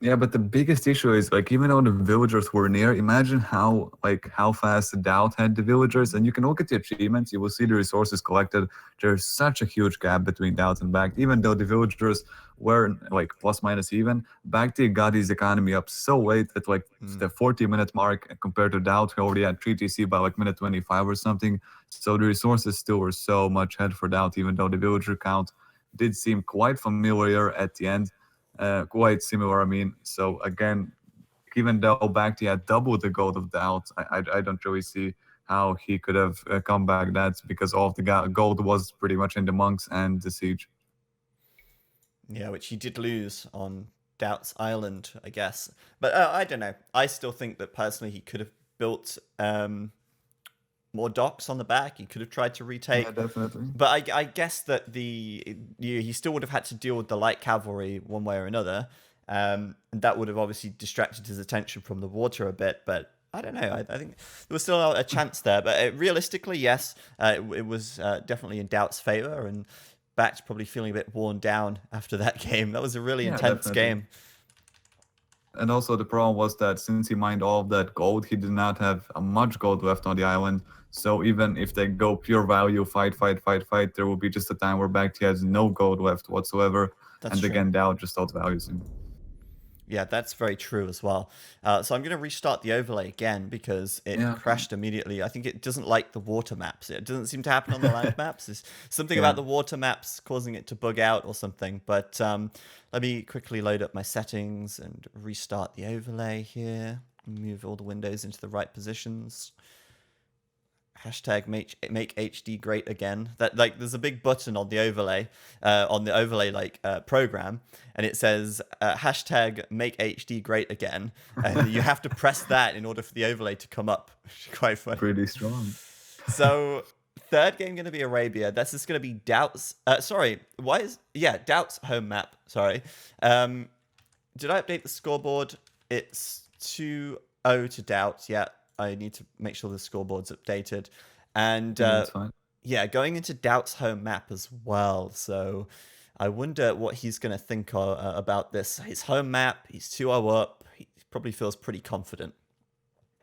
yeah, but the biggest issue is like even though the villagers were near, imagine how fast the DauT had the villagers, and you can look at the achievements, you will see the resources collected. There's such a huge gap between DauT and BacT. Even though the villagers were like plus minus even, BacT got his economy up so late at like the 40-minute mark compared to DauT, who already had 3 TC by like minute 25 or something. So the resources still were so much ahead for DauT, even though the villager count did seem quite familiar at the end. Quite similar, I mean. So again, even though BacT had double the gold of DauT, I don't really see how he could have come back. That's because all of the gold was pretty much in the monks and the siege. Yeah, which he did lose on DauT's Island, I guess. But I don't know. I still think that personally he could have built more docks on the back. He could have tried to retake. Yeah, definitely. But I guess that he still would have had to deal with the light cavalry one way or another. And that would have obviously distracted his attention from the water a bit. But I don't know. I think there was still a chance there. But realistically, yes, it was definitely in DauT's favor. And BacT's probably feeling a bit worn down after that game. That was a really intense definitely. game. And also the problem was that since he mined all of that gold, he did not have much gold left on the island. So even if they go pure value, fight, there will be just a time where BacT has no gold left whatsoever. That's and true. again, DauT just outvalues him. Yeah, that's very true as well. So I'm going to restart the overlay again because it crashed immediately. I think it doesn't like the water maps. It doesn't seem to happen on the land maps. There's something about the water maps causing it to bug out or something. But let me quickly load up my settings and restart the overlay here. Move all the windows into the right positions. Hashtag make HD great again. That there's a big button on the overlay program, and it says hashtag make HD great again, and you have to press that in order for the overlay to come up. Quite funny. Pretty strong. So third game going to be Arabia. That's just going to be DauT's. DauT's home map. Sorry. Did I update the scoreboard? It's 2-0 to DauT. Yeah. I need to make sure the scoreboard's updated. And that's fine. Yeah, going into DauT's home map as well. So I wonder what he's going to think about this. His home map, he's 2-0 up. He probably feels pretty confident.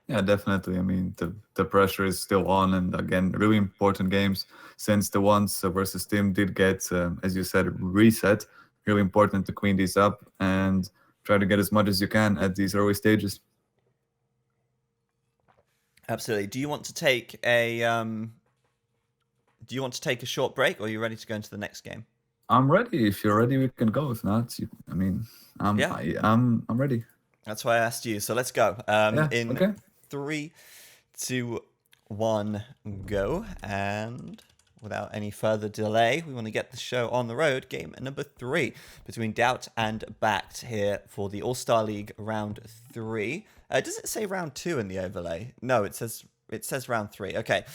Yeah, definitely. I mean, the pressure is still on. And again, really important games since the ones versus Team did get, as you said, reset. Really important to clean these up and try to get as much as you can at these early stages. Absolutely. Do you want to take a short break, or are you ready to go into the next game? I'm ready. If you're ready, we can go. If not, I'm ready. That's why I asked you. So let's go. Okay. 3, 2, 1, go. And without any further delay, we want to get the show on the road. Game number 3 between DauT and BacT here for the All-Star League round 3. Does it say round 2 in the overlay? No, it says round 3. Okay.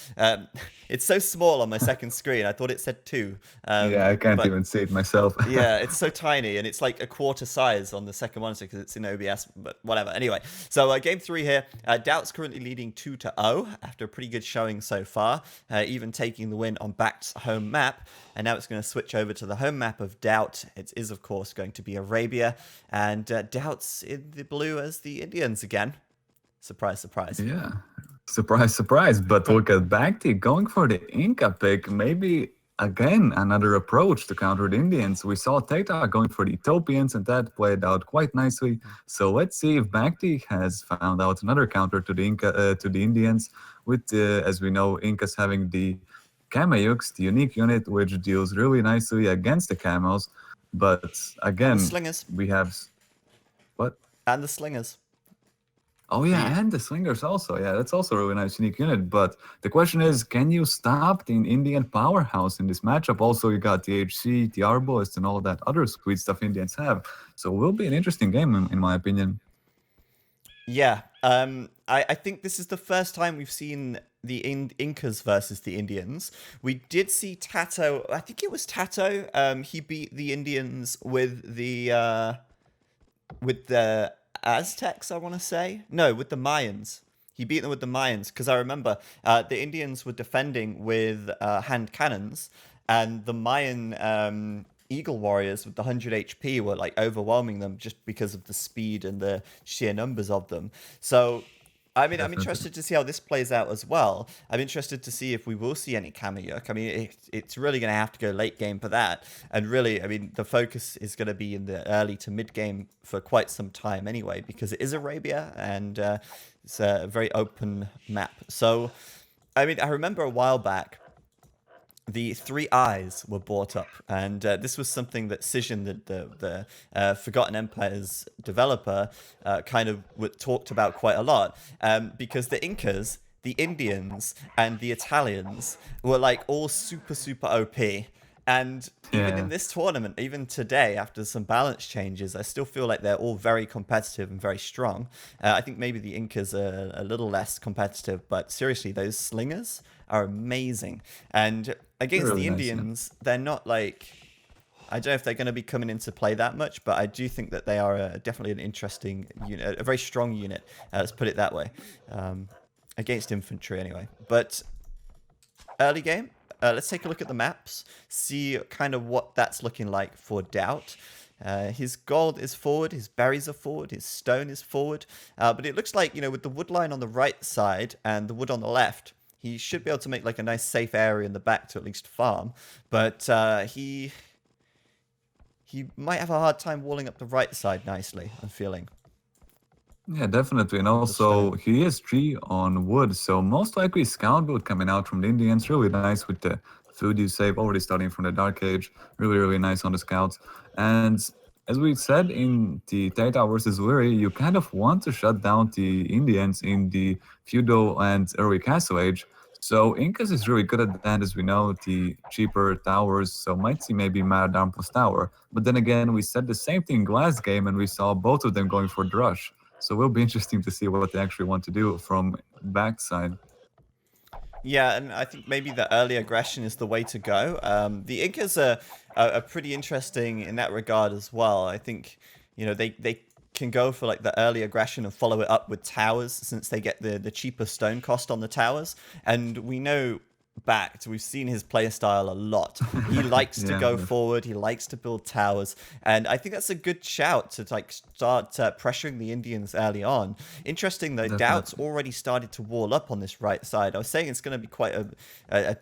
It's so small on my second screen. I thought it said 2. Yeah, I can't even see it myself. Yeah, it's so tiny, and it's like a quarter size on the second one because it's in OBS, but whatever. Anyway, so game 3 here. DauT's currently leading 2-0 after a pretty good showing so far, even taking the win on BacT's home map. And now it's going to switch over to the home map of DauT. It is, of course, going to be Arabia, and DauT's in the blue as the Indians again. Surprise, surprise. Yeah, surprise. But look at BacT going for the Inca pick. Maybe, again, another approach to counter the Indians. We saw Tata going for the Ethiopians, and that played out quite nicely. So let's see if BacT has found out another counter to the Indians, with, as we know, Incas having the Kameyuks, the unique unit, which deals really nicely against the Camels. But again, And the slingers. we have... What? And the slingers. Oh The yeah, and the swingers also. Yeah, that's also a really nice unique unit. But the question is, can you stop the Indian powerhouse in this matchup? Also, you got the HC, the Arbalist, and all that other sweet stuff Indians have. So it will be an interesting game, in my opinion. Yeah, I think this is the first time we've seen the Incas versus the Indians. We did see Tato. I think it was Tato. He beat the Indians with the Aztecs. I want to say no, with the Mayans. He beat them with the Mayans because I remember the Indians were defending with hand cannons, and the Mayan Eagle warriors with the 100 HP were like overwhelming them just because of the speed and the sheer numbers of them. So I mean, I'm Definitely. interested to see how this plays out as well. I'm interested to see if we will see any Kamiyuk. I mean, it's really going to have to go late game for that. And really, I mean, the focus is going to be in the early to mid game for quite some time anyway, because it is Arabia and it's a very open map. So, I mean, I remember a while back, the three eyes were brought up, and this was something that Cision, the Forgotten Empire's developer, kind of talked about quite a lot, because the Incas, the Indians, and the Italians were like all super OP. And even in Yeah, this tournament, even today, after some balance changes, I still feel like they're all very competitive and very strong. I think maybe the Incas are a little less competitive, but seriously, those slingers are amazing. And they're against really the nice. Yeah. Indians, they're not like, I don't know if they're going to be coming into play that much, but I do think that they are definitely an interesting unit, a very strong unit. Let's put it that way, against infantry anyway. But early game, let's take a look at the maps, see kind of what that's looking like for DauT. His gold is forward, his berries are forward, his stone is forward. But it looks like, with the wood line on the right side and the wood on the left, he should be able to make like a nice safe area in the back to at least farm. But he might have a hard time walling up the right side nicely, I'm feeling, Yeah, definitely. And with the also, stone. he is 3 on wood. So, most likely, Scout build coming out from the Indians. Really nice with the food you save, already starting from the Dark Age. Really, really nice on the Scouts. And as we said in the Tata versus Weary, you kind of want to shut down the Indians in the feudal and early Castle Age. So, Incas is really good at that, as we know, the cheaper towers. So, might see maybe Madame plus Tower. But then again, we said the same thing last game, and we saw both of them going for Drush. So it will be interesting to see what they actually want to do from backside. Yeah, and I think maybe the early aggression is the way to go. The Incas are pretty interesting in that regard as well. I think, they can go for like the early aggression and follow it up with towers since they get the cheaper stone cost on the towers. And we know BacT, we've seen his playstyle a lot. He likes to Yeah, go forward, he likes to build towers, and I think that's a good shout to like start pressuring the Indians early on. Interesting though, DauT's definitely. already started to wall up on this right side. I was saying it's going to be quite a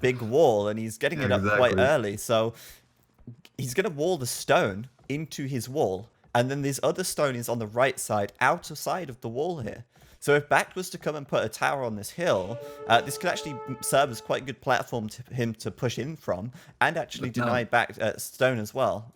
big wall, and he's getting Yeah, it up quite exactly. early. So he's going to wall the stone into his wall, and then this other stone is on the right side, outside of the wall here. So if BacT was to come and put a tower on this hill, this could actually serve as quite a good platform to him to push in from, and actually But deny now, BacT stone as well.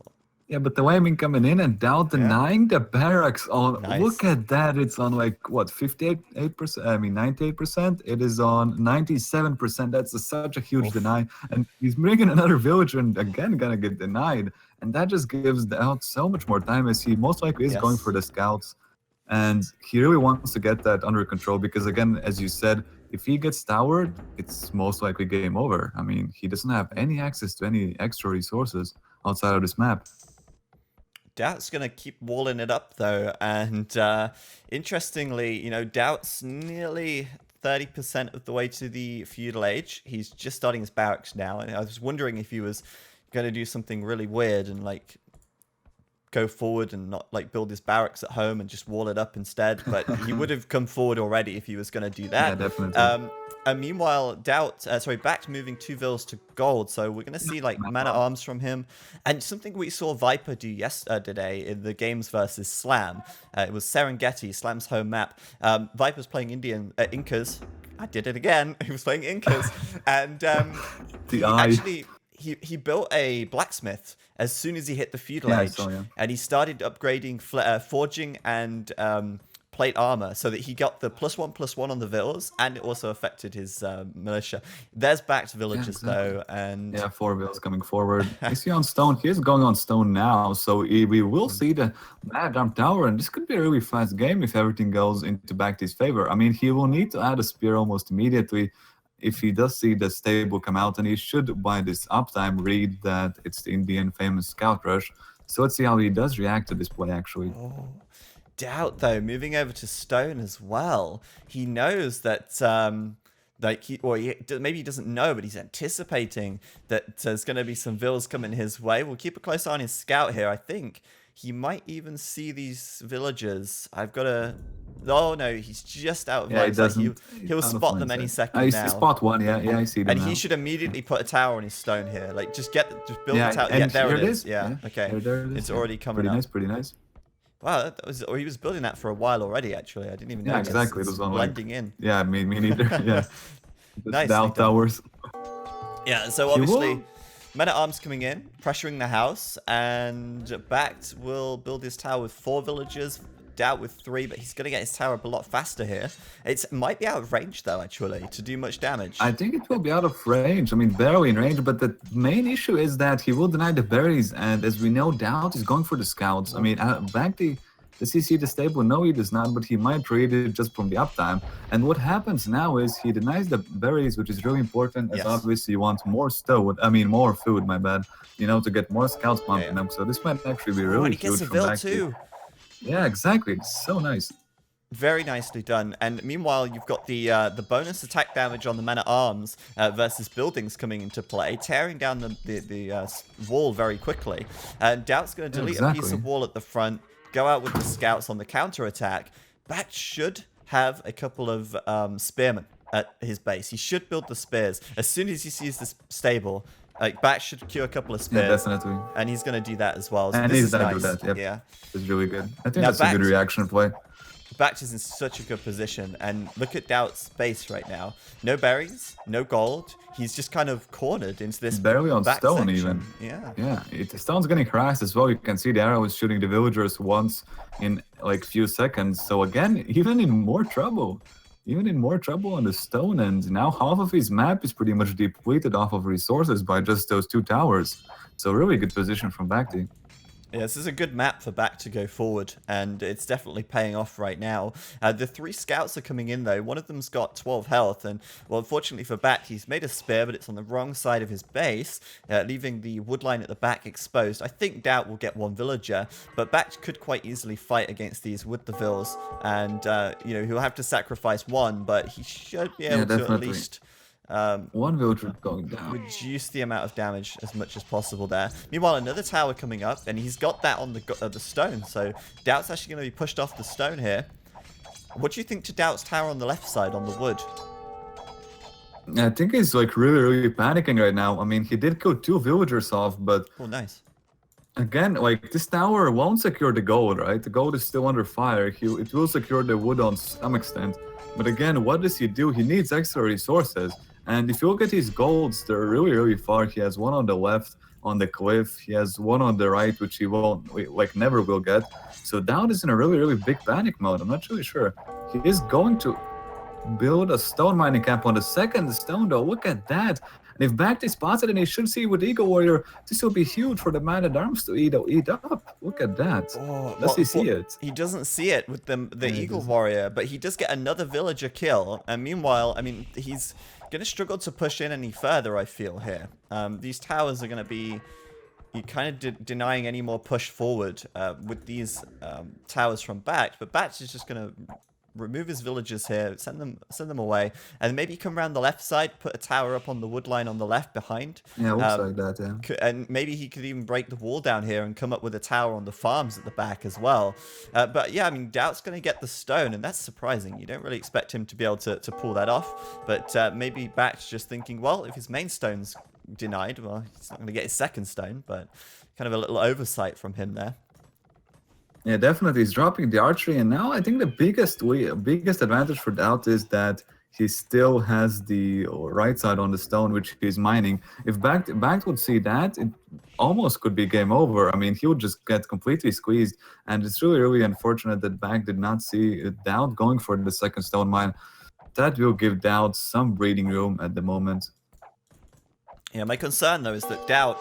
yeah, but the way I've been coming in and down Yeah, denying the barracks on, look nice. at that. It's on like what, 58%? I mean, 98%. It is on 97%. That's such a huge Oof. deny. And he's bringing another villager and again gonna get denied. And that just gives the out so much more time as he most likely is going for Yes. the scouts. And he really wants to get that under control because, again, as you said, if he gets towered, it's most likely game over. I mean, he doesn't have any access to any extra resources outside of this map. DauT's going to keep walling it up though, and interestingly, DauT's nearly 30% of the way to the feudal age. He's just starting his barracks now, and I was wondering if he was going to do something really weird and like go forward and not like build his barracks at home and just wall it up instead. But he would have come forward already if he was going to do Yeah, that. definitely. And meanwhile, BacT moving 2 vills to gold, so we're going to Yeah, see like map man at up. arms from him, and something we saw Viper do yesterday in the games versus Slam. It was Serengeti, Slam's home map. Viper's playing Incas. I did it again. He was playing Incas, and The he eye. actually he built a blacksmith as soon as he hit the feudal Yeah, I age, saw, yeah. and he started upgrading forging and plate armor so that he got the +1/+1 on the vills, and it also affected his militia. There's BacT Yeah, villages exactly. though, and Yeah, 4 wheels coming forward. Is he on stone? He is going on stone now, so we will see the Mad Arm Tower, and this could be a really fast game if everything goes into BacT's favor. I mean, he will need to add a spear almost immediately if he does see the stable come out, and he should, by this uptime, read that it's the Indian famous scout rush. So let's see how he does react to this play, actually. oh, DauT though moving over to stone as well. He knows that like maybe he doesn't know, but he's anticipating that there's going to be some vills coming his way. We'll keep a close eye on his scout here. I think he might even see these villagers. I've got to. Oh no, he's just out of Yeah, line he sight. doesn't. He'll spot them any second I now. spot one, yeah, I see them And now. he should immediately put a tower on his stone here. Like, just build the tower. and Yeah, there here it is. Yeah, okay. There it is, It's yeah. already coming Pretty up. nice, pretty nice. Wow, or he was building that for a while already. Actually, I didn't even know. Yeah, exactly. It was on blending in. Yeah, me neither. Yeah. Nicely DauT done. towers. Yeah, so obviously, men at arms coming in, pressuring the house, and BacT will build his tower with 4 villagers. DauT with 3, but he's going to get his tower up a lot faster here. It might be out of range though, actually, to do much damage. I think it will be out of range. I mean, barely in range, but the main issue is that he will deny the berries, and as we know, DauT is going for the scouts. I mean, BacT, does he see the stable? No, he does not, but he might read it just from the uptime. And what happens now is he denies the berries, which is really important, as Yes. obviously you want more stone, more food, my bad, to get more scouts pumping up. So this might actually be really and he huge gets a for vill BacT. too. Yeah, exactly. It's so nice. Very nicely done. And meanwhile, you've got the bonus attack damage on the men at arms versus buildings coming into play, tearing down the wall very quickly. And DauT's going to delete a piece of wall at the front, go out with the scouts on the counter attack. BacT should have a couple of spearmen at his base. He should build the spears as soon as he sees this stable. Like, BacT should queue a couple of spears. Yeah, definitely. And he's going to do that as well. So And this he's is going nice. to do that, yep. Yeah. It's really good. I think Now that's a good BacT reaction play. BacT is in such a good position, and look at DauT's base right now. No berries, no gold. He's just kind of cornered into this barely on back stone section. even. Yeah. The stone's getting harassed as well. You can see the arrow is shooting the villagers once in like few seconds. So again, even in more trouble on the stone, and now half of his map is pretty much depleted off of resources by just those 2 towers. So really good position from BacT. Yeah, this is a good map for BacT to go forward, and it's definitely paying off right now. The 3 scouts are coming in, though. One of them's got 12 health, and, well, unfortunately for BacT, he's made a spear, but it's on the wrong side of his base, leaving the wood line at the back exposed. I think DauT will get 1 villager, but BacT could quite easily fight against these with the vills, and, he'll have to sacrifice 1, but he should be able to at least... 1 villager going down. Reduce the amount of damage as much as possible there. Meanwhile, another tower coming up, and he's got that on the stone. So DauT's actually going to be pushed off the stone here. What do you think to DauT's tower on the left side on the wood? I think he's like really panicking right now. I mean, he did kill 2 villagers off, but Oh, nice. again, like, this tower won't secure the gold, right? The gold is still under fire. It will secure the wood on some extent. But again, what does he do? He needs extra resources. And if you look at his golds, they're really far. He has 1 on the left on the cliff. He has 1 on the right, which he won't, never will get. So DauT is in a really big panic mode. I'm not really sure. He is going to build a stone mining camp on the 2nd stone, though. Look at that. And if BacT spots it, and he should see with Eagle Warrior, this will be huge for the man at arms to eat up. Look at that. Oh, Does he see it? He doesn't see it with the Eagle Warrior, but he does get another villager kill. And meanwhile, I mean, he's going to struggle to push in any further, I feel, here. These towers are going to be kind of denying any more push forward with these towers from BacT. But BacT is just going to remove his villagers here, send them away, and maybe come around the left side, put a tower up on the wood line on the left behind. Yeah, looks like that, yeah. And maybe he could even break the wall down here and come up with a tower on the farms at the back as well. But yeah, I mean, DauT's going to get the stone, and that's surprising. You don't really expect him to be able to pull that off. But maybe BacT's just thinking, well, if his main stone's denied, well, he's not going to get his 2nd stone, but kind of a little oversight from him there. Yeah, definitely. He's dropping the archery, and now I think the biggest advantage for DauT is that he still has the right side on the stone, which he's mining. If BacT would see that, it almost could be game over. I mean, he would just get completely squeezed, and it's really, really unfortunate that BacT did not see DauT going for the second stone mine. That will give DauT some breathing room at the moment. Yeah, my concern though is that DauT,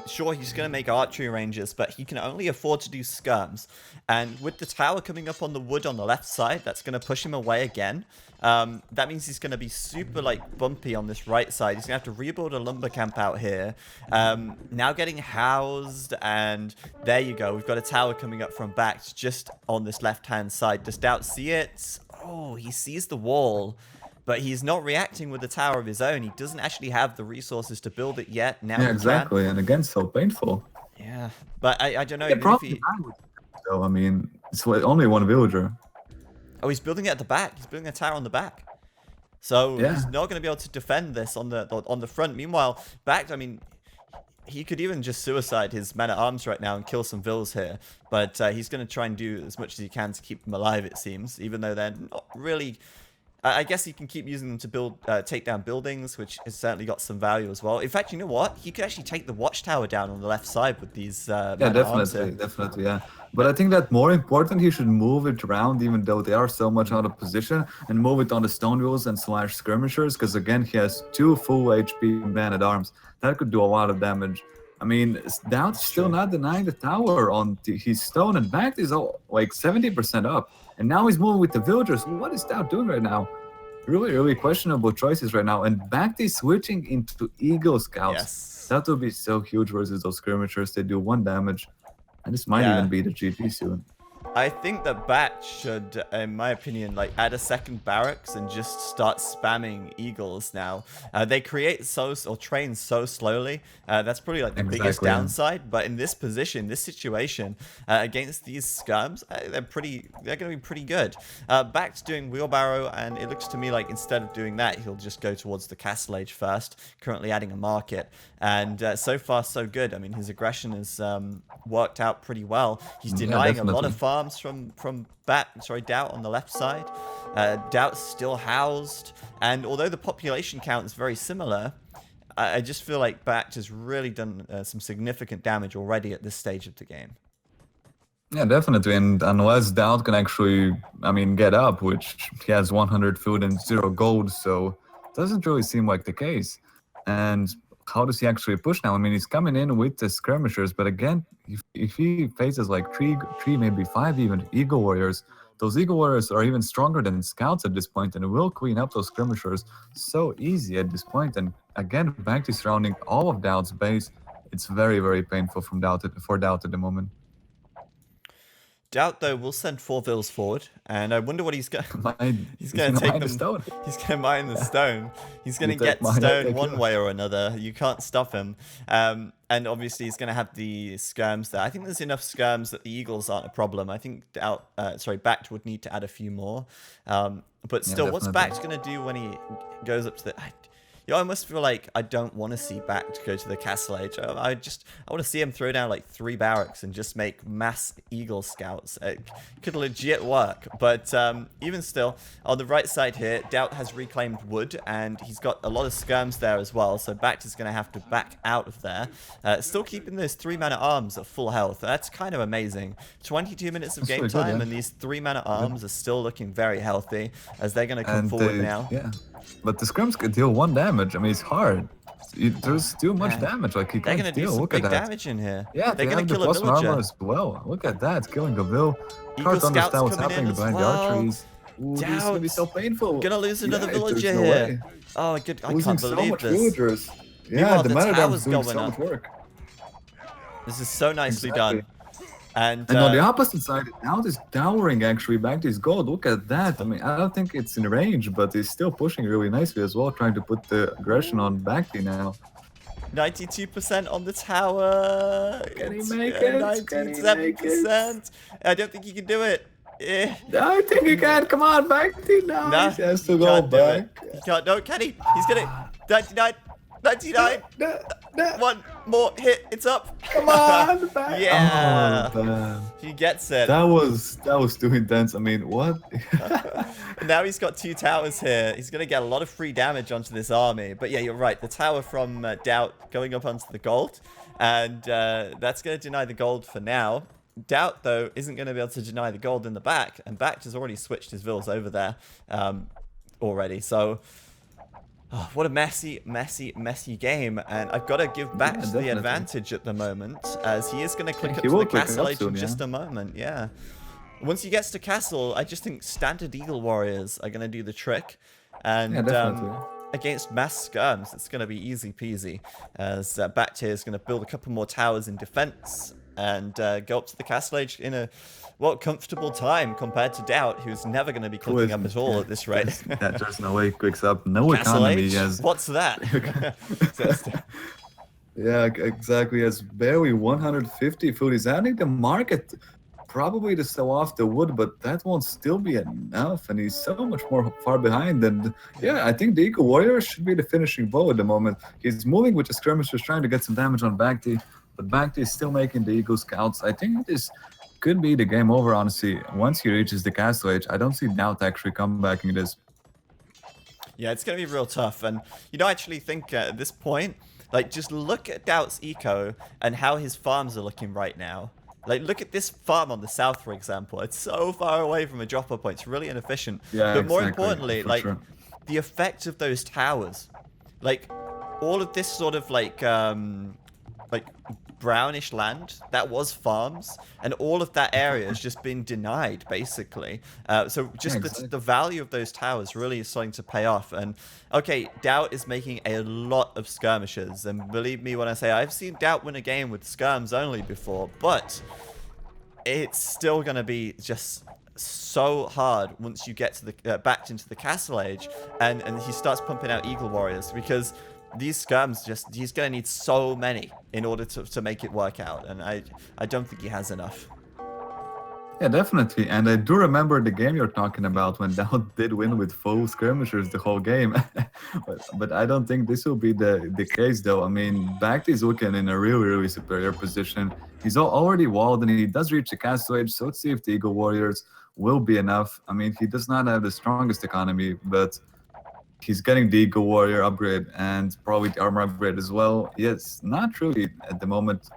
sure, he's going to make archery ranges, but he can only afford to do skirms. And with the tower coming up on the wood on the left side, that's going to push him away again. That means he's going to be super, like, bumpy on this right side. He's going to have to rebuild a lumber camp out here. Now getting housed, and there you go. We've got a tower coming up from BacT just on this left-hand side. Does DauT see it? Oh, he sees the wall. But he's not reacting with the tower of his own. He doesn't actually have the resources to build it yet. Now Yeah, exactly. And again, so painful. Yeah, but I don't know. Yeah, Even if he... So, I mean, it's only one villager. Oh, he's building it at the back. He's building a tower on the back. So yeah. he's not going to be able to defend this on the front. Meanwhile, BacT, I mean, he could even just suicide his man-at-arms right now and kill some vills here. But he's going to try and do as much as he can to keep them alive, it seems. Even though they're not really... I guess he can keep using them to build, take down buildings, which has certainly got some value as well. In fact, you know what? He could actually take the watchtower down on the left side with these. Yeah, definitely, yeah. But I think that more important, he should move it around, even though they are so much out of position, and move it on the stone walls and slash skirmishers, because again, he has 2 full HP man-at-arms. That could do a lot of damage. I mean, DauT's still not denying the tower on his stone, and BacT is like 70% up. And now he's moving with the villagers. What is DauT doing right now? Really, really questionable choices right now. And BacT is switching into Eagle Scouts. Yes. That would be so huge versus those skirmishers. They do 1 damage. And this might even be the GG soon. I think that BacT should, in my opinion, like add a second barracks and just start spamming eagles now. They create or train so slowly. That's probably like the biggest downside. But in this position, this situation, against these skirms, they're going to be pretty good. BacT's doing wheelbarrow, and it looks to me like instead of doing that, he'll just go towards the castle age first. Currently adding a market, and so far so good. I mean, his aggression has worked out pretty well. He's denying a lot of farms from DauT on the left side. DauT's still housed, and although the population count is very similar, I just feel like BacT has really done some significant damage already at this stage of the game. Yeah, definitely. And unless DauT can actually, I mean, get up, which he has 100 food and 0 gold, so it doesn't really seem like the case. And how does he actually push now? I mean, he's coming in with the skirmishers, but again, if he faces like 3, maybe 5 even Eagle Warriors, those Eagle Warriors are even stronger than Scouts at this point, and will clean up those skirmishers so easy at this point. And again, BacT is surrounding all of DauT's base. It's very, very painful for DauT at the moment. DauT, though, will send 4 vills forward, and I wonder what he's going to He's going to take them. Stone. He's going to mine the stone. He's going to get stone one way or another. You can't stop him. And obviously, he's going to have the skirms there. I think there's enough skirms that the eagles aren't a problem. I think BacT would need to add a few more. But still, what's BacT going to do when he goes up to the... I almost feel like I don't want to see BacT go to the castle age. I want to see him throw down like 3 barracks and just make mass Eagle Scouts. It could legit work. But even still, on the right side here, DauT has reclaimed wood, and he's got a lot of skirms there as well. So BacT is going to have to back out of there. Still keeping those 3 man-at-arms at full health. That's kind of amazing. 22 minutes of game time, and these 3 man-at-arms are still looking very healthy as they're going to come forward now. Yeah. But the skirms could deal 1 damage. I mean, it's hard. There's too much damage. Like he can't deal. They're gonna do some big damage in here. Yeah, they're gonna kill a villager as well. Look at that, killing a vill. Eagle Hard to understand what's coming happening in behind as well. the archeries. Ooh, this is gonna be so painful. Gonna lose another villager here. Oh, I can't believe so much this. Villagers. Yeah, Meanwhile, the tower's doing going so up. much work. This is so nicely done. And on the opposite side, DauT is towering actually back to his gold. Look at that. I mean, I don't think it's in range, but he's still pushing really nicely as well, trying to put the aggression on BacT now. 92% on the tower. Can he make it? 97%. I don't think he can do it. I think he can. Come on, BacT. No, he has to go back. He can't. No, can he? He's gonna. 99. 99. No, no. One more hit. It's up. Come on, back. Yeah. Oh, man. He gets it. That was too intense. I mean, what? Now he's got 2 towers here. He's going to get a lot of free damage onto this army. But yeah, you're right. The tower from DauT going up onto the gold. And that's going to deny the gold for now. DauT, though, isn't going to be able to deny the gold in the back. And BacT has already switched his vills over there already. So, oh, what a messy, messy, messy game. And I've got to give BacT the advantage at the moment, as he is going to click up to the castle age in just a moment. Yeah. Once he gets to castle, I just think standard Eagle Warriors are going to do the trick. And against mass skirms, it's going to be easy peasy, as BacT here is going to build a couple more towers in defense and go up to the castle age in a, well, comfortable time compared to DauT, who's never going to be clicking up at all at this rate. There's no way he clicks up. No Castle economy. age? Yes. What's that? Yeah, exactly. It's barely 150 food. He's adding the market probably to sell off the wood, but that won't still be enough, and he's so much more far behind. And yeah, I think the Eagle Warrior should be the finishing blow at the moment. He's moving with the skirmishers, trying to get some damage on BacT, but BacT is still making the Eagle Scouts. I think this could be the game over, honestly. Once he reaches the castle age, I don't see DauT actually comebacking this. Yeah, it's going to be real tough. And, you know, I actually think at this point, like, just look at DauT's eco and how his farms are looking right now. Like, look at this farm on the south, for example. It's so far away from a dropper point. It's really inefficient. Yeah, but more importantly, like, sure. the effect of those towers. Like, all of this sort of, like brownish land that was farms, and all of that area has just been denied, basically. So just the value of those towers really is starting to pay off. And okay, DauT is making a lot of skirmishes, and believe me when I say I've seen DauT win a game with skirms only before, but it's still going to be just so hard once you get to the back into the castle age, and he starts pumping out Eagle Warriors, because these skirms, just he's going to need so many in order to make it work out, and I don't think he has enough. Yeah, definitely. And I do remember the game you're talking about when DauT did win with full skirmishers the whole game. but I don't think this will be the case, though. I mean, BacT is looking in a really, really superior position. He's already walled, and he does reach the castle age, so let's see if the Eagle Warriors will be enough. I mean, he does not have the strongest economy, but he's getting the Eagle Warrior upgrade and probably the armor upgrade as well. Yes, not really at the moment.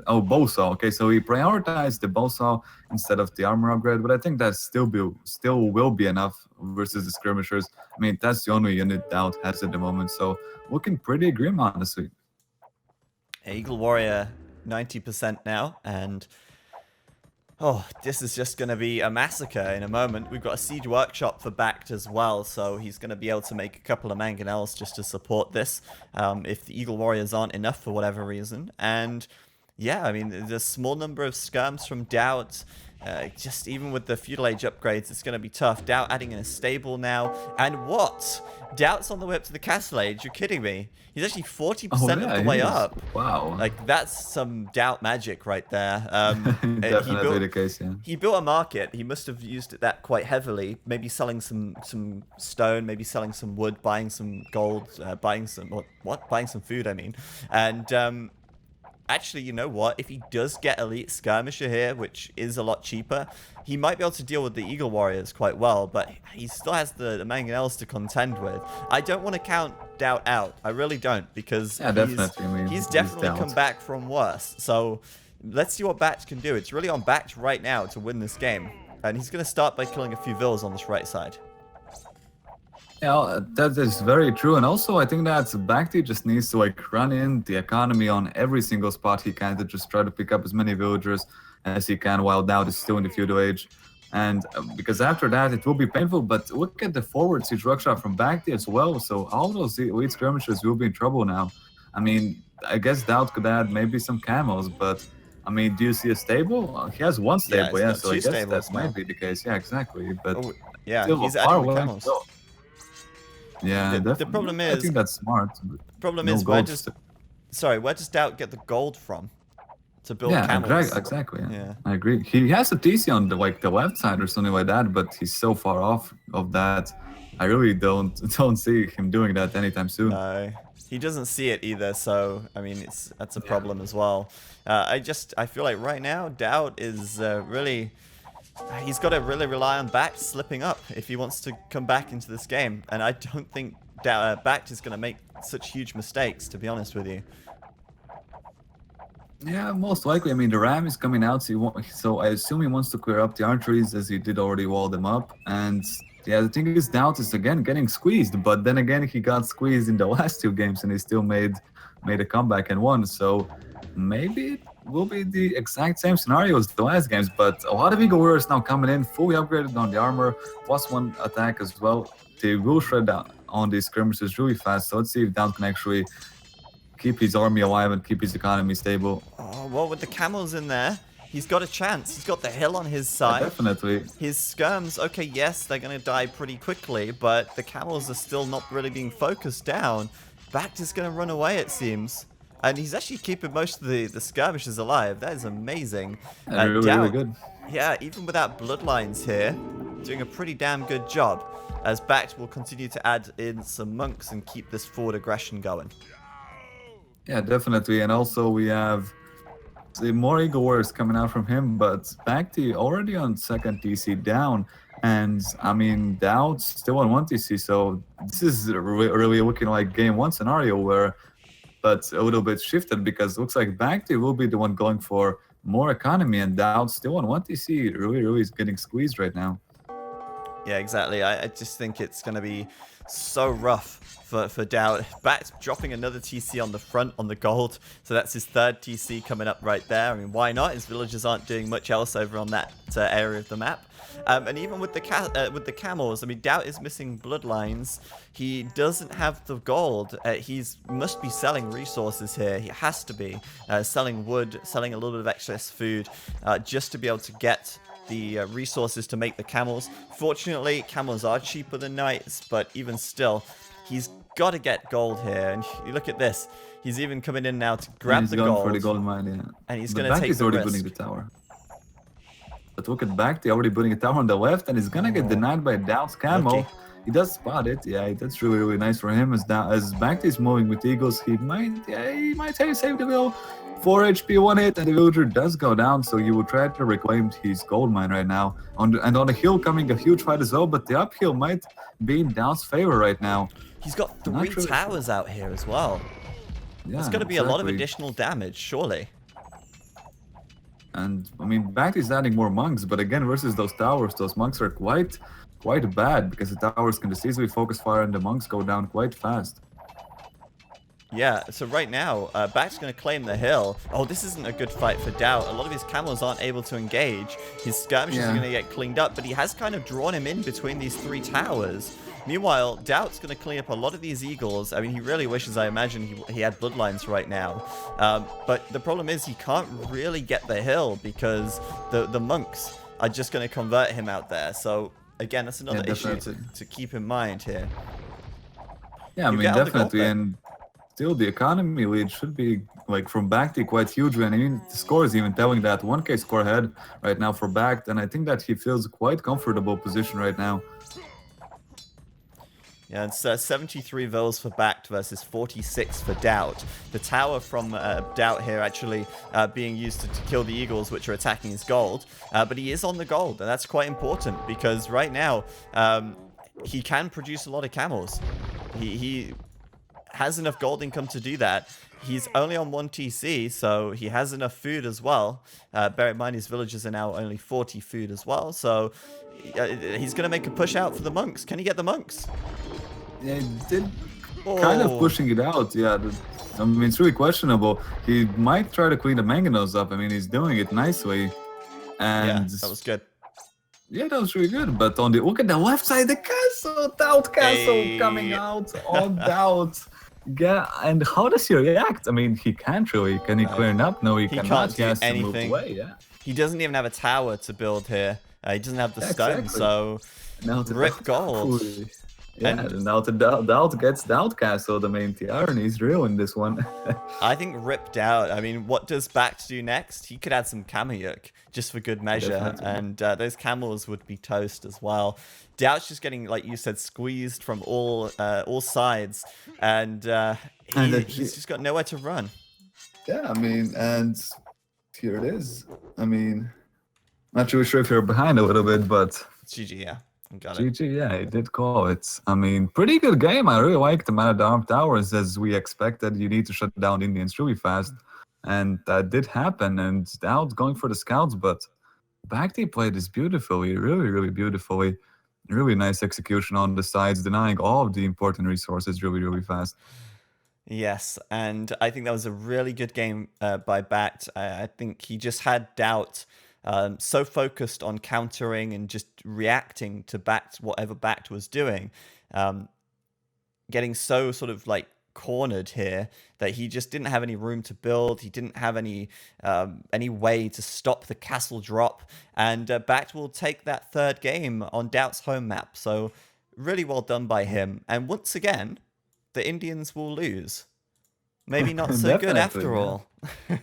Oh, Bowsaw. Okay, so he prioritized the Bowsaw instead of the armor upgrade, but I think that still will be enough versus the skirmishers. I mean, that's the only unit DauT has at the moment, so looking pretty grim, honestly. Eagle Warrior 90% now, and oh, this is just going to be a massacre in a moment. We've got a siege workshop for BacT as well, so he's going to be able to make a couple of mangonels just to support this if the Eagle Warriors aren't enough for whatever reason. And yeah, I mean, there's a small number of skirms from DauT. Just even with the feudal age upgrades, it's going to be tough. DauT adding in a stable now. And what? DauT's on the way up to the castle age. You're kidding me. He's actually 40% of the way up. Wow. Like, that's some DauT magic right there. Definitely the case, yeah. He built a market. He must have used that quite heavily. Maybe selling some stone, maybe selling some wood, buying some gold, buying some... What? Buying some food, I mean. And... actually, you know what? If he does get Elite Skirmisher here, which is a lot cheaper, he might be able to deal with the Eagle Warriors quite well, but he still has the mangonels to contend with. I don't want to count DauT out. I really don't, because he's definitely come back from worse. So let's see what BacT can do. It's really on BacT right now to win this game. And he's going to start by killing a few villas on this right side. Yeah, that is very true. And also, I think that BacT just needs to like run in the economy on every single spot he can, to just try to pick up as many villagers as he can while DauT is still in the feudal age. And because after that, it will be painful. But look at the forward siege workshop from BacT as well. So all those elite skirmishers will be in trouble now. I mean, I guess DauT could add maybe some camels, but I mean, do you see a stable? He has one stable, yeah, so I guess that might be the case. Yeah, exactly. But yeah, he's adding the camels. Yeah, the problem is, I think that's smart. The problem is, where does DauT get the gold from to build camels? Yeah, exactly. Yeah. I agree. He has a TC on the left side or something like that, but he's so far off of that. I really don't see him doing that anytime soon. No, he doesn't see it either. So I mean, that's a problem as well. I feel like right now DauT is really. He's got to really rely on BacT slipping up if he wants to come back into this game. And I don't think BacT is going to make such huge mistakes, to be honest with you. Yeah, most likely. I mean, the Ram is coming out, so I assume he wants to clear up the archeries as he did already wall them up. And yeah, the thing is, DauT is again getting squeezed, but then again, he got squeezed in the last two games and he still made a comeback and won. So maybe it will be the exact same scenario as the last games, but a lot of Eagle Warriors now coming in, fully upgraded on the armor, +1 attack as well. They will shred down on these skirmishes really fast, so let's see if DauT can actually keep his army alive and keep his economy stable. Oh, well, with the camels in there, he's got a chance. He's got the hill on his side. Definitely. His skirms, okay, yes, they're going to die pretty quickly, but the camels are still not really being focused down. BacT is going to run away, it seems. And he's actually keeping most of the skirmishes alive. That is amazing. Really good. Yeah, even without bloodlines here, doing a pretty damn good job. As BacT will continue to add in some monks and keep this forward aggression going. Yeah, definitely. And also we have the more Eagle Warriors coming out from him, but BacT already on second TC down. And I mean, DauT still on 1 TC, so this is really looking like game 1 scenario where, but a little bit shifted because it looks like BacT will be the one going for more economy, and DauT still on 1 TC. Really is getting squeezed right now. Yeah, exactly. I just think it's going to be so rough for DauT. BacT dropping another TC on the front on the gold, so that's his third TC coming up right there. I mean, why not? His villagers aren't doing much else over on that area of the map. And even with the camels, I mean, DauT is missing bloodlines. He doesn't have the gold. He's must be selling resources here. He has to be selling wood, selling a little bit of excess food, just to be able to get the resources to make the camels. Fortunately, camels are cheaper than knights, but even still, he's got to get gold here. And you look at this. He's even coming in now to grab the gold. He's going for the gold mine, yeah. And he's going to take the already risk. building the tower. But look at BacT, already building a tower on the left, and he's going to get denied by DauT's camo. Lucky. He does spot it. Yeah, that's really nice for him. As BacT is moving with Eagles, he might save the mill. 4 HP, 1 hit, and the villager does go down, so he will try to reclaim his gold mine right now. And on the hill coming a huge fight as well, but the uphill might be in DauT's favor right now. He's got 3 towers out here as well. Yeah, There's going to be a lot of additional damage, surely. And I mean, BacT is adding more monks, but again, versus those towers, those monks are quite bad because the towers can just easily focus fire and the monks go down quite fast. Yeah, so right now, BacT's going to claim the hill. Oh, this isn't a good fight for DauT. A lot of his camels aren't able to engage. His skirmishes are going to get cleaned up, but he has kind of drawn him in between these 3 towers. Meanwhile, DauT's going to clean up a lot of these eagles. I mean, he really wishes, I imagine, he had bloodlines right now. But the problem is he can't really get the hill because the monks are just going to convert him out there. So, again, that's another issue to keep in mind here. Yeah, I mean, definitely. And still, the economy lead should be, like, from BacT quite huge. And I mean, the score is even telling that 1k score ahead right now for BacT. And I think that he feels quite comfortable position right now. Yeah, it's 73 vills for BacT versus 46 for DauT. The tower from DauT here actually being used to kill the eagles, which are attacking his gold. But he is on the gold, and that's quite important because right now he can produce a lot of camels. He has enough gold income to do that. He's only on 1 TC, so he has enough food as well. Bear in mind his villagers are now only 40 food as well, so he's going to make a push out for the monks. Can he get the monks? Yeah, he did kind of pushing it out. Yeah, I mean, it's really questionable. He might try to clean the mangonels up. I mean, he's doing it nicely. And yeah, that was good. Yeah, that was really good. But on look at the left side, the castle, DauT castle coming out on DauT. Yeah, and how does he react? I mean, he can't really. Can he clear it up? No, he cannot. He has to move away, yeah. He doesn't even have a tower to build here. He doesn't have the stone, so no, rip gold. Yeah, And and now the DauT gets DauT Castle. The main the irony is real in this one. I think ripped out. I mean, what does BacT do next? He could add some Kameyuk just for good measure, Definitely. and those camels would be toast as well. DauT's just getting, like you said, squeezed from all sides, and And he's just got nowhere to run. yeah, I mean, and here it is. I mean, not really sure if you're behind a little bit, but It's GG, yeah, got it. GG, yeah, he did call it. I mean, pretty good game. I really like the Man at Arm Towers as we expected. You need to shut down Indians really fast. And that did happen. And DauT going for the scouts, but BacT played this beautifully, really, really beautifully. Really nice execution on the sides, denying all of the important resources really, really fast. Yes, and I think that was a really good game by BacT. I think he just had DauT so focused on countering and just reacting to BacT, whatever BacT was doing, getting so sort of like cornered here that he just didn't have any room to build. He didn't have any way to stop the castle drop, and BacT will take that third game on DauT's home map. So really well done by him. And once again, the Indians will lose. Maybe not so good after yeah. all.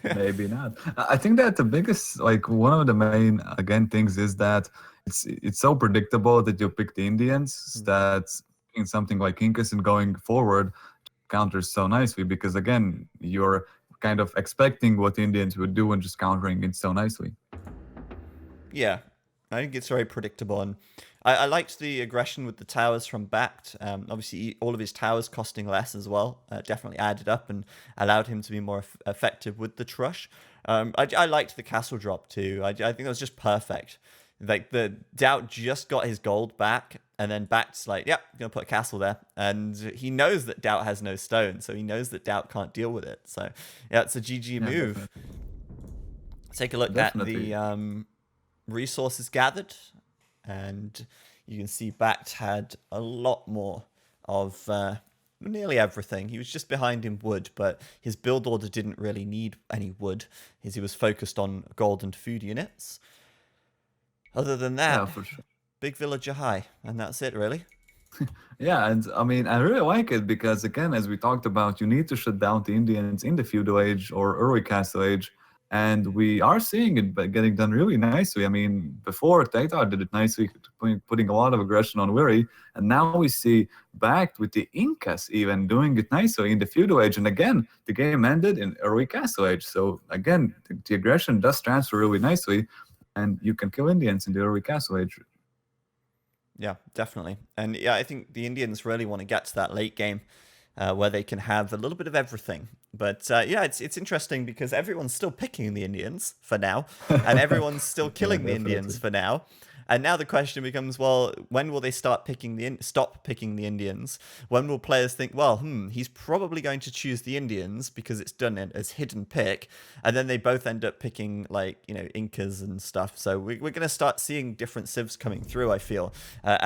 Maybe not. I think that the biggest, like one of the main again things is that it's so predictable that you pick the Indians that in something like Incas and going forward counters so nicely because again you're kind of expecting what the Indians would do and just countering it so nicely. Yeah, I think it's very predictable, and I liked the aggression with the towers from BacT. Obviously, all of his towers costing less as well definitely added up and allowed him to be more effective with the Trush. I liked the castle drop too. I think that was just perfect. Like the DauT just got his gold back, and then BacT's like, "Yep, gonna put a castle there," and he knows that DauT has no stone, so he knows that DauT can't deal with it. So yeah, it's a GG Yeah, move. Take a look definitely. at the resources gathered, and you can see BacT had a lot more of nearly everything. He was just behind in wood, but his build order didn't really need any wood, as he was focused on gold and food units. Other than Yeah, that, for sure. big villager high, and that's it really. Yeah, and I mean, I really like it because, again, as we talked about, you need to shut down the Indians in the feudal age or early castle age, and we are seeing it getting done really nicely. I mean, before DauT did it nicely, putting a lot of aggression on Wiri, and now we see BacT with the Incas even doing it nicely in the feudal age, and again, the game ended in early castle age. So again, the aggression does transfer really nicely, and you can kill Indians in the early castle age. Yeah, definitely. And yeah, I think the Indians really want to get to that late game where they can have a little bit of everything. But yeah, it's interesting because everyone's still picking the Indians for now, and everyone's still Yeah, killing the Indians definitely. for now. And now the question becomes, well, when will they stop picking the Indians? When will players think, well, he's probably going to choose the Indians because it's done it as hidden pick, and then they both end up picking like Incas and stuff. So we're going to start seeing different civs coming through. I feel